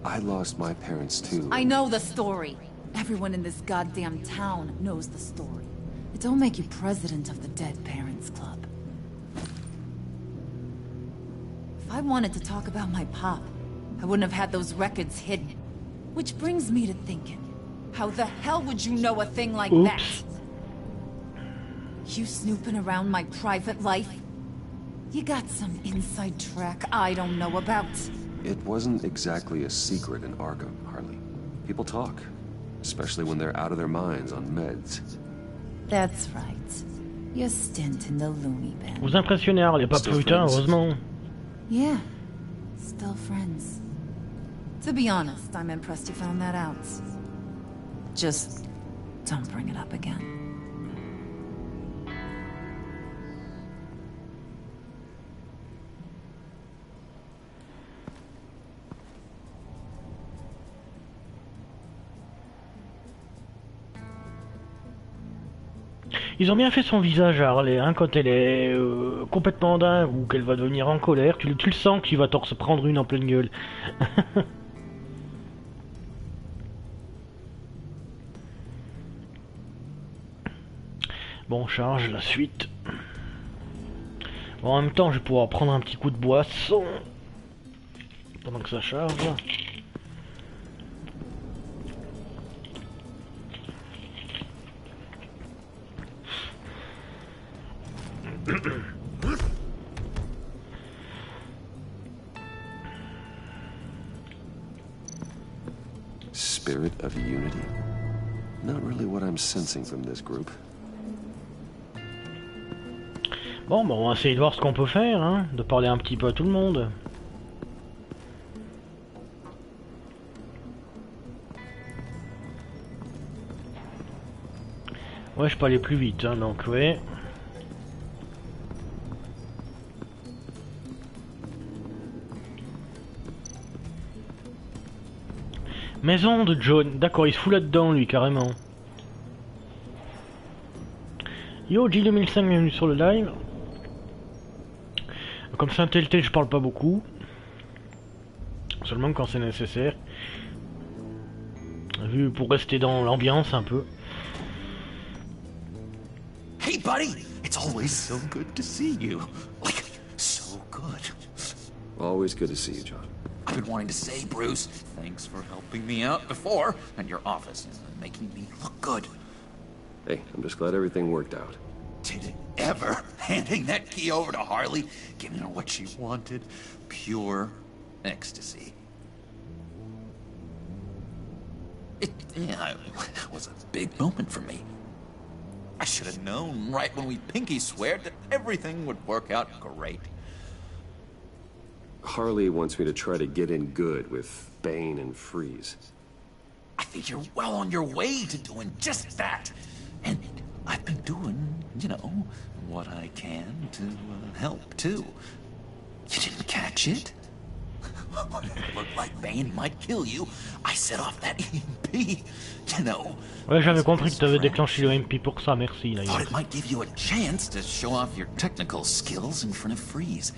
I lost my parents too. I know the story. Everyone in this goddamn town knows the story. It don't make you president of the Dead Parents Club. If I wanted to talk about my pop, I wouldn't have had those records hidden. Which brings me to thinking, how the hell would you know a thing like that? You snooping around my private life? You got some inside track I don't know about. It wasn't exactly a secret in Arkham, Harley. People talk, especially when they're out of their minds on meds. That's right. Your stint in the loony bin. Vous impressionnez, Harley, pas putain, heureusement. Yeah, still friends. To be honest, I'm impressed you found that out. Just don't bring it up again. Ils ont bien fait son visage à Harley, hein, quand elle est complètement dingue ou qu'elle va devenir en colère. Tu le sens qu'il va se prendre une en pleine gueule. Bon, charge la suite. Bon, en même temps, je vais pouvoir prendre un petit coup de boisson pendant que ça charge. Spirit of unity? Not really what I'm sensing from this group. Bon, on va essayer de voir ce qu'on peut faire, hein, de parler un petit peu à tout le monde. Ouais, je peux aller plus vite, hein, donc ouais. Maison de John. D'accord, il se fout là-dedans, lui, carrément. Yo, G2005, bienvenue sur le live. Comme c'est un Telltale, je parle pas beaucoup. Seulement quand c'est nécessaire. Vu pour rester dans l'ambiance un peu. Hey, buddy! It's always so good to see you. Like, so good. Always good to see you, John. I've been wanting to say, Bruce, thanks for helping me out before, and your office and making me look good. Hey, I'm just glad everything worked out. Did it ever? Handing that key over to Harley, giving her what she wanted, pure ecstasy. It was a big moment for me. I should have known right when we pinky sweared that everything would work out great. Harley wants me to try to get in good with Bane and Freeze. I think you're well on your way to doing just that. And I've been doing, you know, what I can to help, too. You didn't catch it? When it looked like Bane might kill you, I set off that EMP, you know. Ouais, j'avais compris que tu avais déclenché le MP pour ça, merci. Thought it might give you a chance to show off your technical skills in front of Freeze.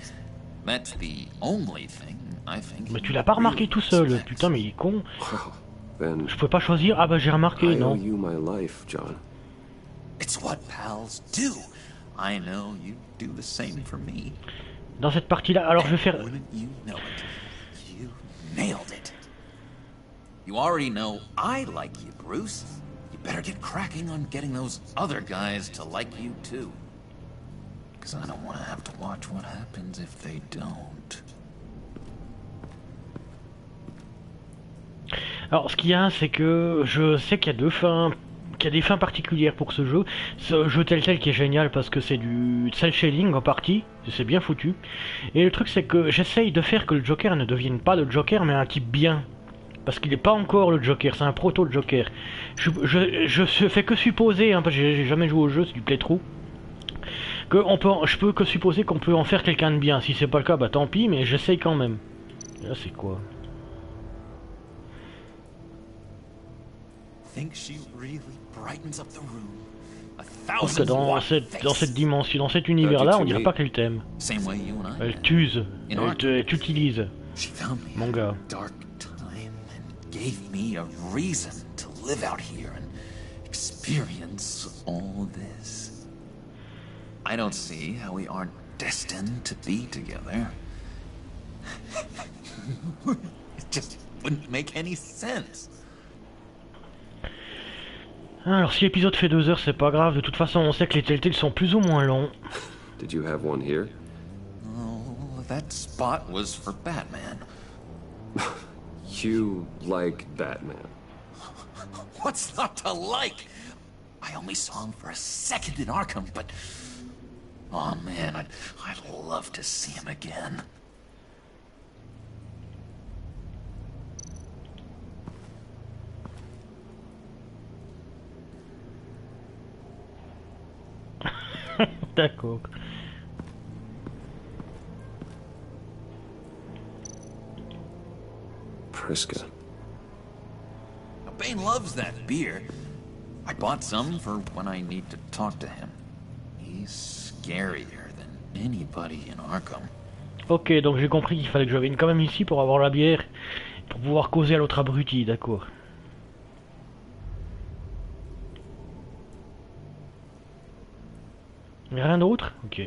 That's the only thing I think. Mais tu l'as pas remarqué tout seul, putain, mais il est con. Je pouvais pas choisir. Ah bah j'ai remarqué, non. It's what pals do. I know you do the same for me. Dans cette partie-là, alors je vais faire. You know it. You nailed it. You already know I like you, Bruce. You better get cracking on getting those other guys to like you too. Because I don't want to have to watch what happens if they don't. Alors ce qu'il y a, c'est que je sais qu'il y a deux fins, qu'il y a des fins particulières pour ce jeu. Ce jeu Telltale qui est génial parce que c'est du cel shading en partie, c'est bien foutu. Et le truc c'est que j'essaye de faire que le Joker ne devienne pas le Joker mais un type bien. Parce qu'il n'est pas encore le Joker, c'est un proto Joker. Je fais que supposer, hein, parce que j'ai jamais joué au jeu, c'est du Playtrough. Je peux que supposer qu'on peut en faire quelqu'un de bien. Si c'est pas le cas, bah tant pis, mais j'essaye quand même. Et là c'est quoi? Parce que dans cette dimension, dans cet univers-là, on dirait pas qu'elle t'aime. Elle t'use, elle t'utilise. Mon gars. Gave me a reason to live out here and experience all this. I don't see how we aren't destined to be together. It just wouldn't make any sense. Alors si l'épisode fait 2 heures, c'est pas grave. De toute façon, on sait que les Telltale sont plus ou moins longs. Did you have one here? Oh, that spot was for Batman. You like Batman? What's not to like? I only saw him for a second in Arkham, but... Oh man, I'd love to see him again. D'accord. Priska. Bane loves that beer. I bought some for when I need to talk to him. He's scarier than anybody in Arkham. Ok, donc j'ai compris qu'il fallait que je vienne quand même ici pour avoir la bière, pour pouvoir causer à l'autre abruti, d'accord. Y'a rien d'autre? Ok.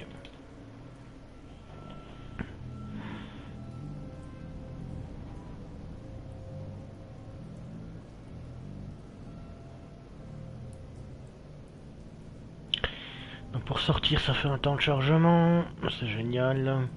Donc pour sortir ça fait un temps de chargement, c'est génial.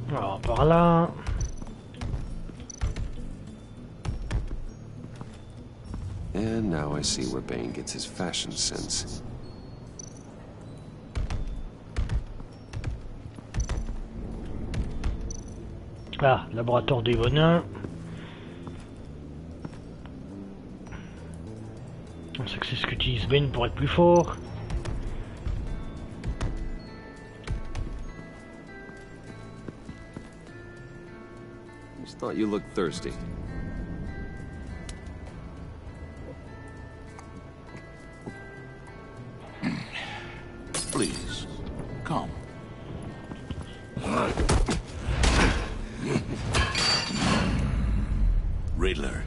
Alors par là. And now I see where Bane gets his fashion sense. Ah, laboratoire des bonins. On sait que c'est ce qu'utilise Bane pour être plus fort. Just thought you looked thirsty. Please, come. Riddler,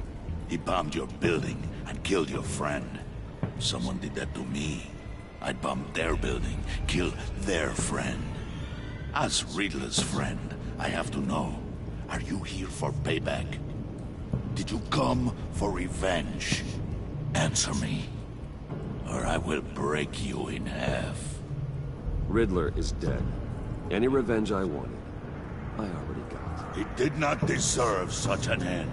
he bombed your building and killed your friend. Someone did that to me. I'd bomb their building, kill their friend. As Riddler's friend, I have to know, are you here for payback? Did you come for revenge? Answer me, or I will break you in half. Riddler is dead. Any revenge I wanted, I already got. He did not deserve such an end.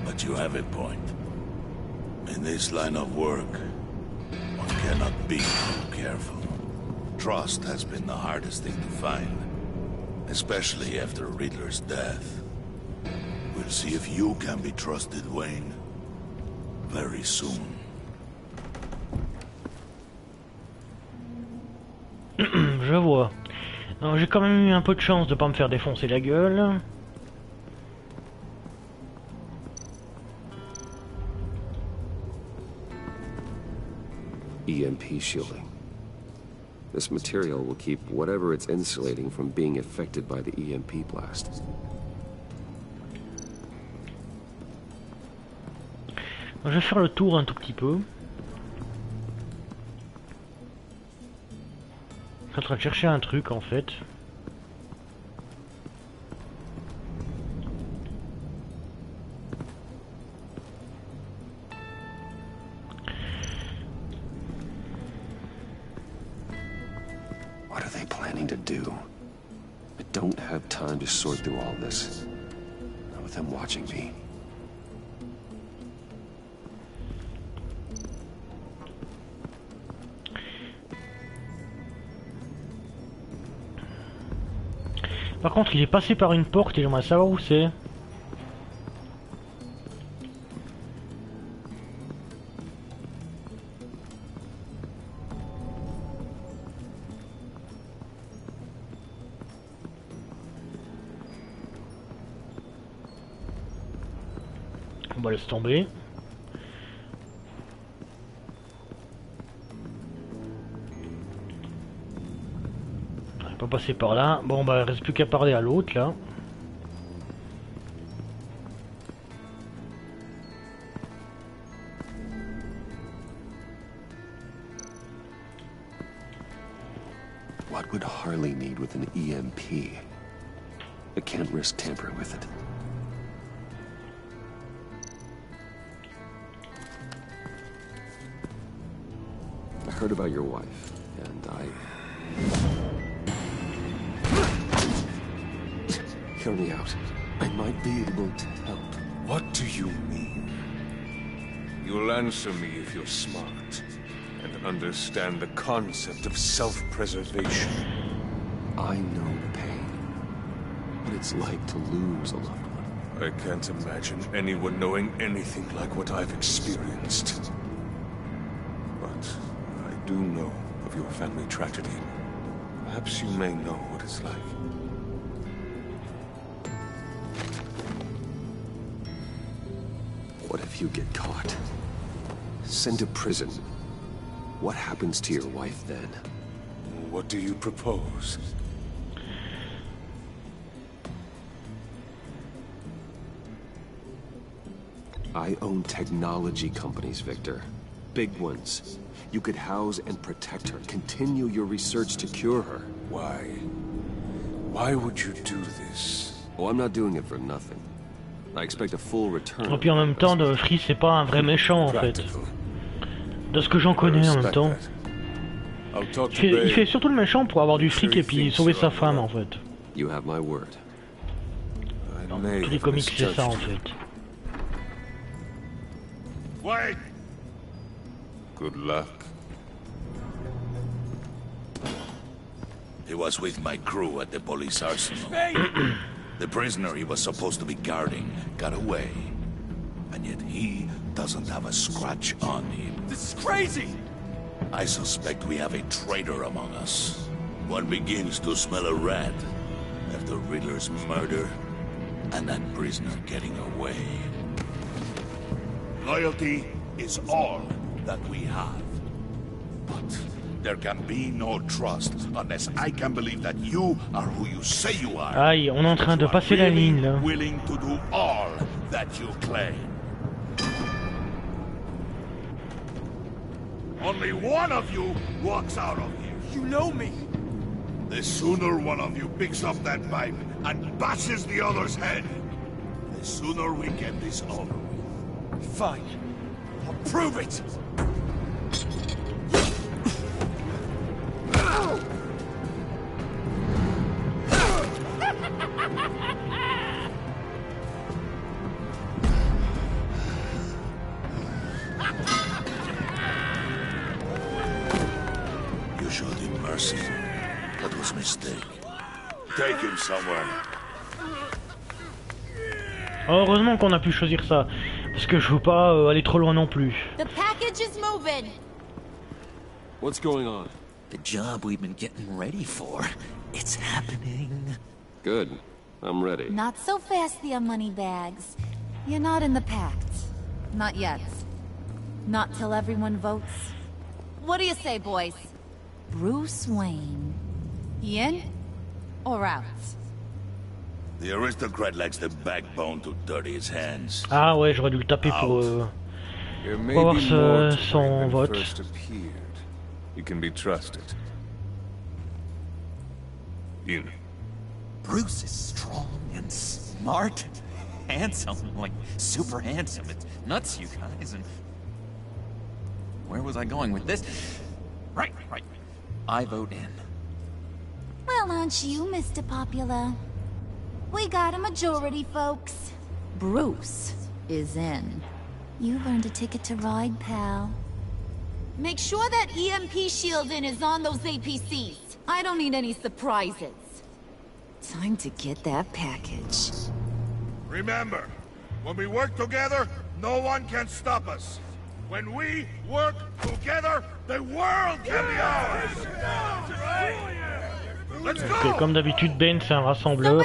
But you have a point. In this line of work, one cannot be too careful. Trust has been the hardest thing to find, especially after Riddler's death. We'll see if you can be trusted, Wayne. Very soon. Je vois. J'ai quand même eu un peu de chance de pas me faire défoncer la gueule. EMP shielding. This material will keep whatever it's insulating from being affected by the EMP blast. Je vais faire le tour un tout petit peu. Je suis en train de chercher un truc en fait. What are they planning to do? I don't have time to sort through all this. Not with them watching me. Par contre, il est passé par une porte et j'aimerais savoir où c'est. On va laisser tomber. Pas passer par là. Bon bah il reste plus qu'à parler à l'autre là. What would Harley need with an EMP? I can't risk tampering with it. I heard about your wife, and Hear me out. I might be able to help. What do you mean? You'll answer me if you're smart and understand the concept of self-preservation. I know the pain. What it's like to lose a loved one. I can't imagine anyone knowing anything like what I've experienced. But I do know of your family tragedy. Perhaps you may know what it's like. What if you get caught? Sent to prison. What happens to your wife then? What do you propose? I own technology companies, Victor. Big ones. You could house and protect her. Continue your research to cure her. Why? Why would you do this? Oh, I'm not doing it for nothing. I expect a full return. Et puis en même temps, Free c'est pas un vrai méchant en fait. De ce que j'en connais en même temps. Il fait surtout le méchant pour avoir du fric et puis sauver sa femme en fait. You have my word. Dans tous les comics c'est ça en fait. Wait! Good luck. He was with my crew at the police arsenal. The prisoner he was supposed to be guarding got away. And yet he doesn't have a scratch on him. This is crazy! I suspect we have a traitor among us. One begins to smell a rat after Riddler's murder and that prisoner getting away. Loyalty is all that we have. But there can be no trust unless I can believe that you are who you say you are. Aïe, on est en train de passer la ligne là. Willing to do all that you claim. Only one of you walks out of here. You know me. The sooner one of you picks up that pipe and bashes the other's head, the sooner we get this over with. Fine. I'll prove it. You showed him mercy. That was a mistake. Take him somewhere. Heureusement qu'on a pu choisir ça, parce que je veux pas aller trop loin non plus. The package is moving. What's going on? The job we've been getting ready for. It's happening. Good. I'm ready. Not so fast, the money bags. You're not in the pact. Not yet. Not till everyone votes. What do you say, boys? Bruce Wayne. In or out? The aristocrat lacks the backbone to dirty his hands. Ah ouais, j'aurais dû le taper pour avoir son vote. You can be trusted. In. Bruce is strong and smart and handsome, like super handsome. It's nuts, you guys. And where was I going with this? Right. I vote in. Well, aren't you, Mr. Popular? We got a majority, folks. Bruce is in. You've earned a ticket to ride, pal. Make sure that EMP shielding is on those APCs. I don't need any surprises. Time to get that package. Remember, when we work together, no one can stop us. When we work together, the world can be ours. Let's go. Comme d'habitude, Ben c'est un rassembleur.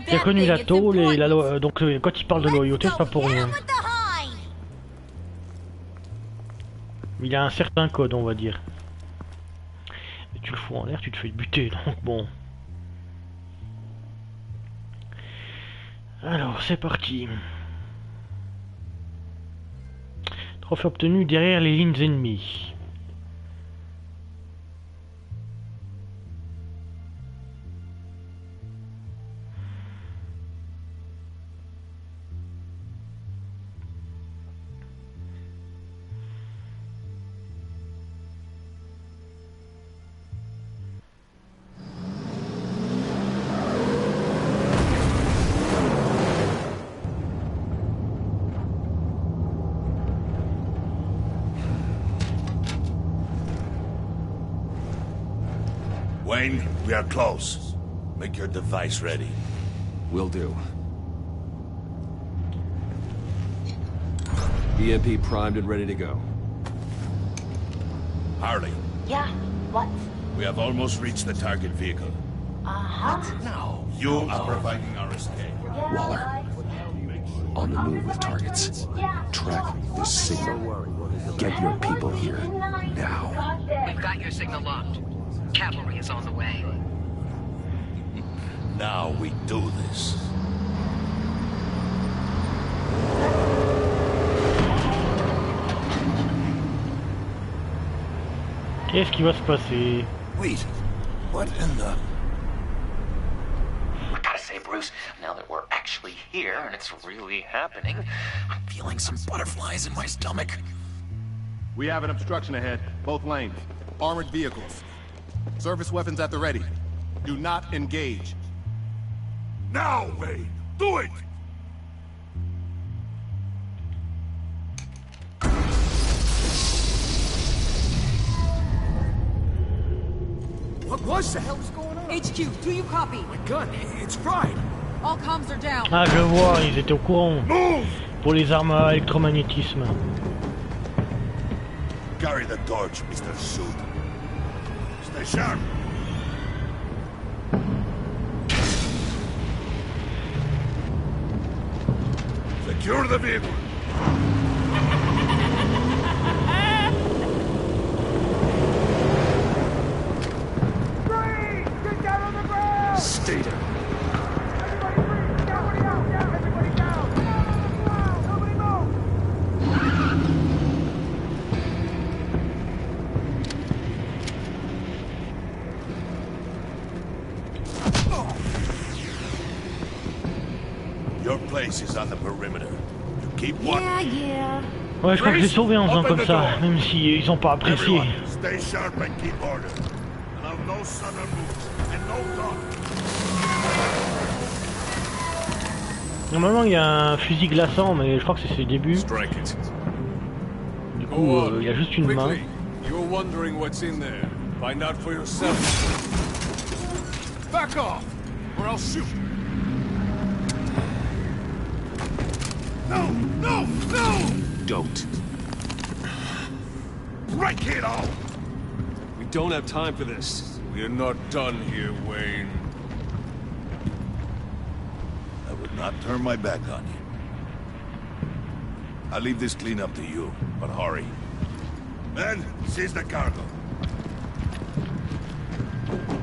Il a connu la tôle et la loi. Donc quand il parle de loyauté, c'est pas pour rien. Il a un certain code, on va dire. Et tu le fous en l'air, tu te fais buter, donc bon. Alors, c'est parti. Trophée obtenu derrière les lignes ennemies. Wayne, we are close. Make your device ready. Will do. EMP primed and ready to go. Harley. Yeah, what? We have almost reached the target vehicle. Uh-huh. Now, you are providing our escape. Waller. On the move with targets. Track this signal. Get your people here. Now. We've got your signal locked. Cavalry is on the way. Now we do this. Qu'est-ce qui va se passer? Wait, what in the... I gotta say, Bruce, now that we're actually here and it's really happening, I'm feeling some butterflies in my stomach. We have an obstruction ahead, both lanes. Armored vehicles. Service weapons at the ready. Do not engage. Now, Wayne! Do it! was that? What the hell's going on? HQ, do you copy? My gun, it's fried. All comms are down. Ah, je vois, ils étaient au courant. Pour les armes à électromagnétisme. Carry the torch, Mr. Suit. Stay sharp. Secure the vehicle. Get down on the ground! Stay down. Everybody breathe! Everybody out! Yeah, everybody down! Wow, nobody move! Your place is on the perimeter. You keep watch. Yeah, yeah. Ouais, je crois que j'ai sauvé en faisant comme ça, même si ils ont pas apprécié. Everyone, stay sharp and keep order. Allow no sudden moves and no talk. Normalement, il y a un fusil glaçant, mais je crois que c'est ses débuts. Du coup, il y a juste une main. Quickly. You're wondering what's in there. Find out for yourself. Back off, or I'll shoot. No! No! No! Don't. Right, kiddo! We don't have time for this. We're not done here, Wayne. I would not turn my back on you. I'll leave this clean up to you, but hurry. Men, seize the cargo.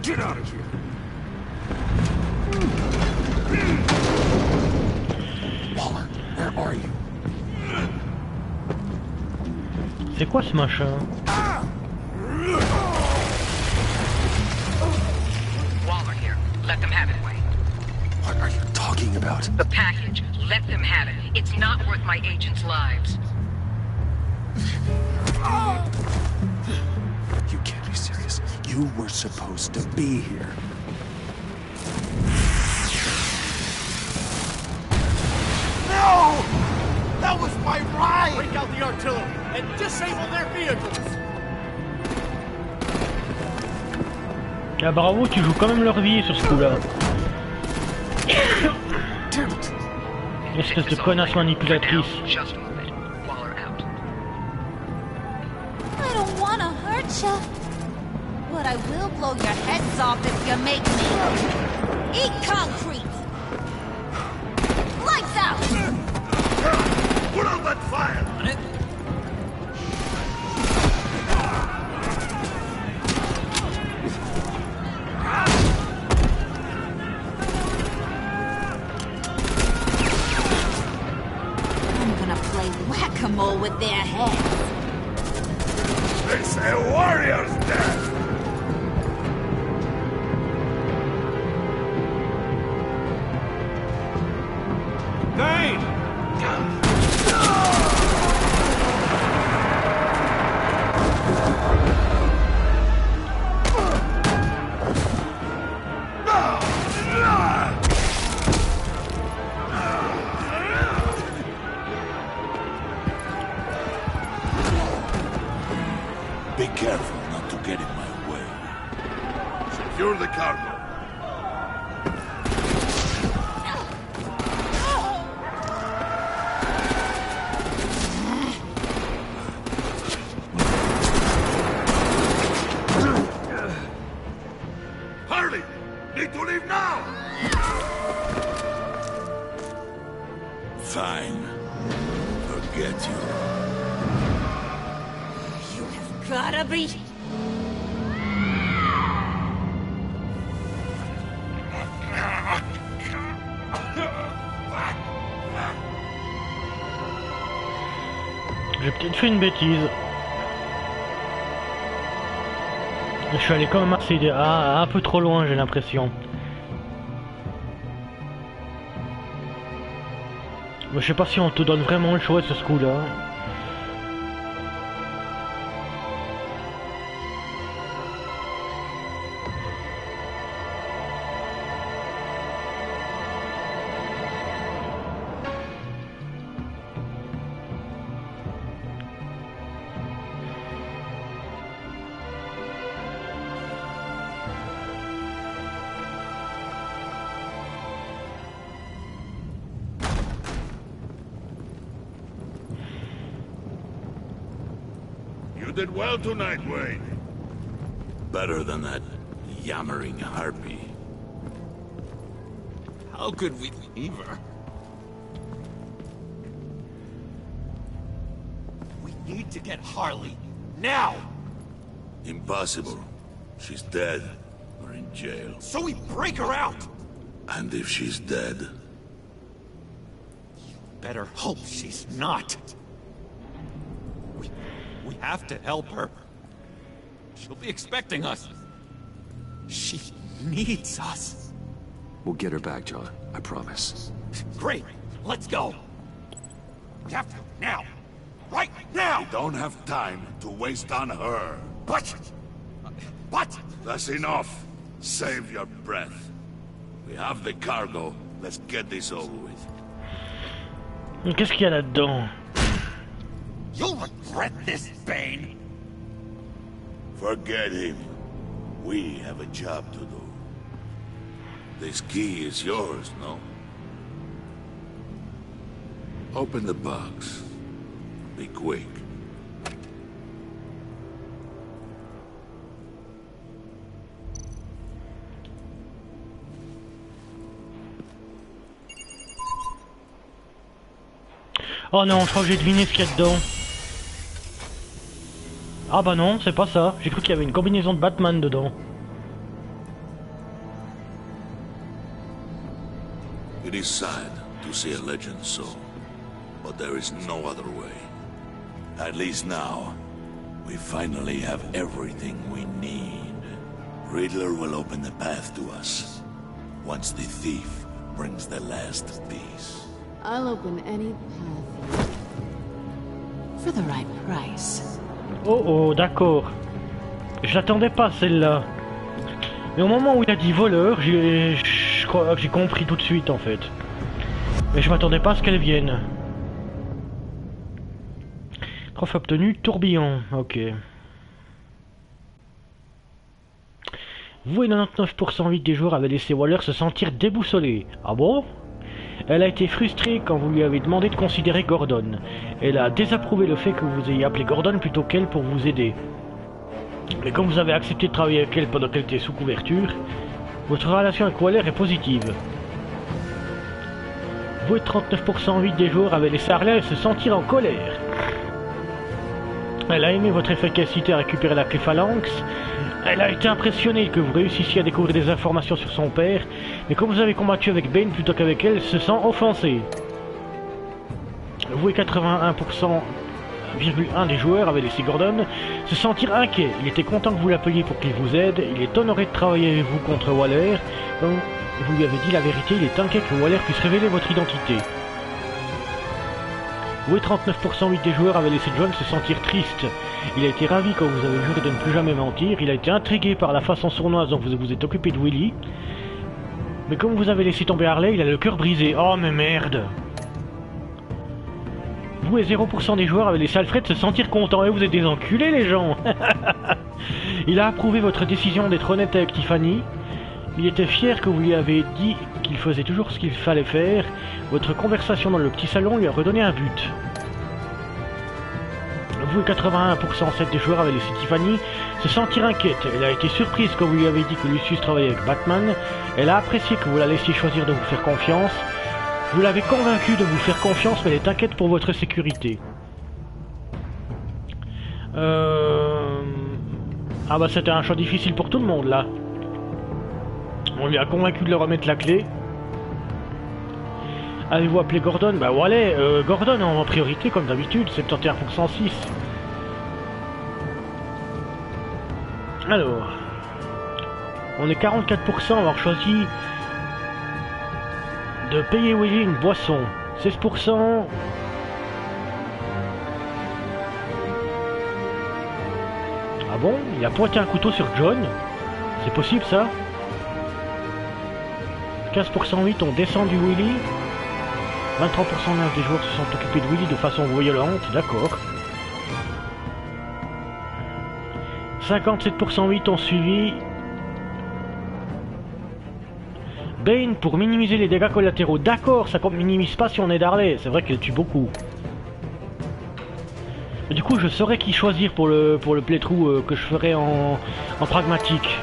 Get out of here! Waller, where are you? C'est quoi ce machin? Waller here. Let them have it, Wayne. What are you talking about? The package. Let them have it. It's not worth my agents' lives. You can't be serious. You were supposed to be here. No! That was my ride! Break out the artillery and disable their vehicles! Ah bravo, tu joues quand même leur vie sur ce coup-là. Espèce de connasse manipulatrice. Just move it. Waller out. I don't wanna hurt ya. But I will blow your heads off if you make me. Eat concrete! Lights out! Put out that fire! I'm gonna play whack-a-mole with their heads. It's a warrior's death! Be careful not to get in my way. Secure the cargo. Hurry! Need to leave now! Fine. Forget you. Gotta be... J'ai peut-être fait une bêtise. Je suis allé quand même assez un peu trop loin, j'ai l'impression. Je sais pas si on te donne vraiment le choix sur ce coup-là. You did well tonight, Wayne. Better than that yammering harpy. How could we leave her? We need to get Harley. Now! Impossible. She's dead. Or in jail. So we break her out! And if she's dead? You better hope she's not. We have to help her. She'll be expecting us. She needs us. We'll get her back, John. I promise. Great. Let's go. We have to now. Right now! We don't have time to waste on her. But... That's enough. Save your breath. We have the cargo. Let's get this over with. Qu'est-ce qu'il y a là-dedans? You'll regret this, Bane. Forget him. We have a job to do. This key is yours, no? Open the box. Be quick. Oh non, je crois que j'ai deviné ce qu'il y a dedans. Ah bah non, c'est pas ça. J'ai cru qu'il y avait une combinaison de Batman dedans. It is sad to see a legend so, but there is no other way. At least now, we finally have everything we need. Riddler will open the path to us, once the thief brings the last piece. I'll open any path for the right price. Oh oh, d'accord. Je l'attendais pas celle-là. Mais au moment où il a dit voleur, je crois que j'ai compris tout de suite en fait. Mais je m'attendais pas à ce qu'elle vienne. Trophée obtenu, tourbillon, ok. Vous et 99% des joueurs avaient laissé Waller se sentir déboussolé. Ah bon? Elle a été frustrée quand vous lui avez demandé de considérer Gordon. Elle a désapprouvé le fait que vous ayez appelé Gordon plutôt qu'elle pour vous aider. Mais comme vous avez accepté de travailler avec elle pendant qu'elle était sous couverture, votre relation avec Waller est positive. Vous et 39% des joueurs avaient laissé Harley se sentir en colère. Elle a aimé votre efficacité à récupérer la clé phalanx. Elle a été impressionnée que vous réussissiez à découvrir des informations sur son père, mais comme vous avez combattu avec Bane plutôt qu'avec elle, se sent offensée. Vous et 81,1% des joueurs avaient laissé Gordon se sentir inquiet. Il était content que vous l'appeliez pour qu'il vous aide. Il est honoré de travailler avec vous contre Waller. Comme vous lui avez dit la vérité, il est inquiet que Waller puisse révéler votre identité. Vous et 39% des joueurs avaient laissé John se sentir triste. Il a été ravi quand vous avez juré de ne plus jamais mentir. Il a été intrigué par la façon sournoise dont vous vous êtes occupé de Willy. Mais comme vous avez laissé tomber Harley, il a le cœur brisé. Oh mais merde! Vous et 0% des joueurs avaient laissé Alfred se sentir content. Et vous êtes des enculés les gens. Il a approuvé votre décision d'être honnête avec Tiffany. Il était fier que vous lui avez dit qu'il faisait toujours ce qu'il fallait faire. Votre conversation dans le petit salon lui a redonné un but. Vous et 81% des joueurs avaient laissé Tiffany se sentir inquiète. Elle a été surprise quand vous lui avez dit que Lucius travaillait avec Batman. Elle a apprécié que vous la laissiez choisir de vous faire confiance. Vous l'avez convaincu de vous faire confiance, mais elle est inquiète pour votre sécurité. Ah bah c'était un choix difficile pour tout le monde là. On lui a convaincu de leur remettre la clé. Avez-vous appelé Gordon? Bah voilà, Gordon en priorité comme d'habitude, 71% 6. Alors, on est 44% à avoir choisi de payer Willy une boisson. 16%. Ah bon? Il a pointé un couteau sur John? C'est possible ça? 15% 8 ont descendu Willy. 23% des joueurs se sont occupés de Willy de façon violente, d'accord. 57% 8 ont suivi Bane pour minimiser les dégâts collatéraux. D'accord, ça ne minimise pas si on est Harley, c'est vrai qu'elle tue beaucoup. Du coup, je saurais qui choisir pour le playthrough que je ferai en pragmatique.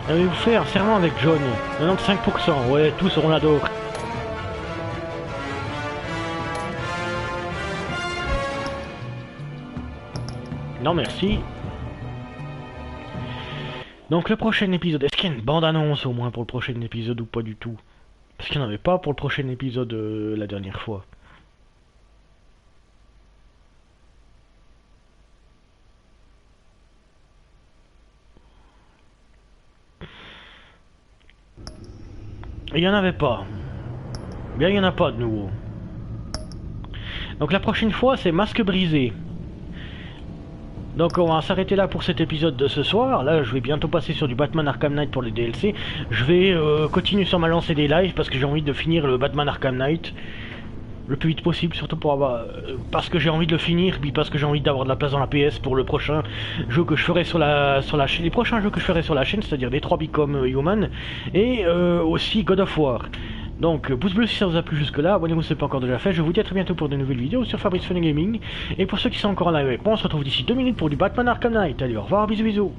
Avez-vous fait un serment avec John? 95%, ouais, tous on l'adore. Non merci. Donc le prochain épisode, est-ce qu'il y a une bande-annonce au moins pour le prochain épisode ou pas du tout? Parce qu'il n'y en avait pas pour le prochain épisode la dernière fois. Il n'y en avait pas. Bien, il n'y en a pas de nouveau. Donc la prochaine fois, c'est Masque brisé. Donc on va s'arrêter là pour cet épisode de ce soir. Là, je vais bientôt passer sur du Batman Arkham Knight pour les DLC. Je vais continuer sur ma lancée des lives parce que j'ai envie de finir le Batman Arkham Knight le plus vite possible, surtout pour avoir parce que j'ai envie de le finir, puis parce que j'ai envie d'avoir de la place dans la PS pour le prochain jeu que je ferai sur la chaîne, les prochains jeux que je ferai sur la chaîne, c'est-à-dire Détroit Become Human et aussi God of War. Donc pouce bleu si ça vous a plu jusque là, abonnez-vous si ce n'est pas encore déjà fait, je vous dis à très bientôt pour de nouvelles vidéos sur Fun&Gaming, et pour ceux qui sont encore en live avec moi, on se retrouve d'ici 2 minutes pour du Batman Arkham Knight. Allez, au revoir, bisous bisous.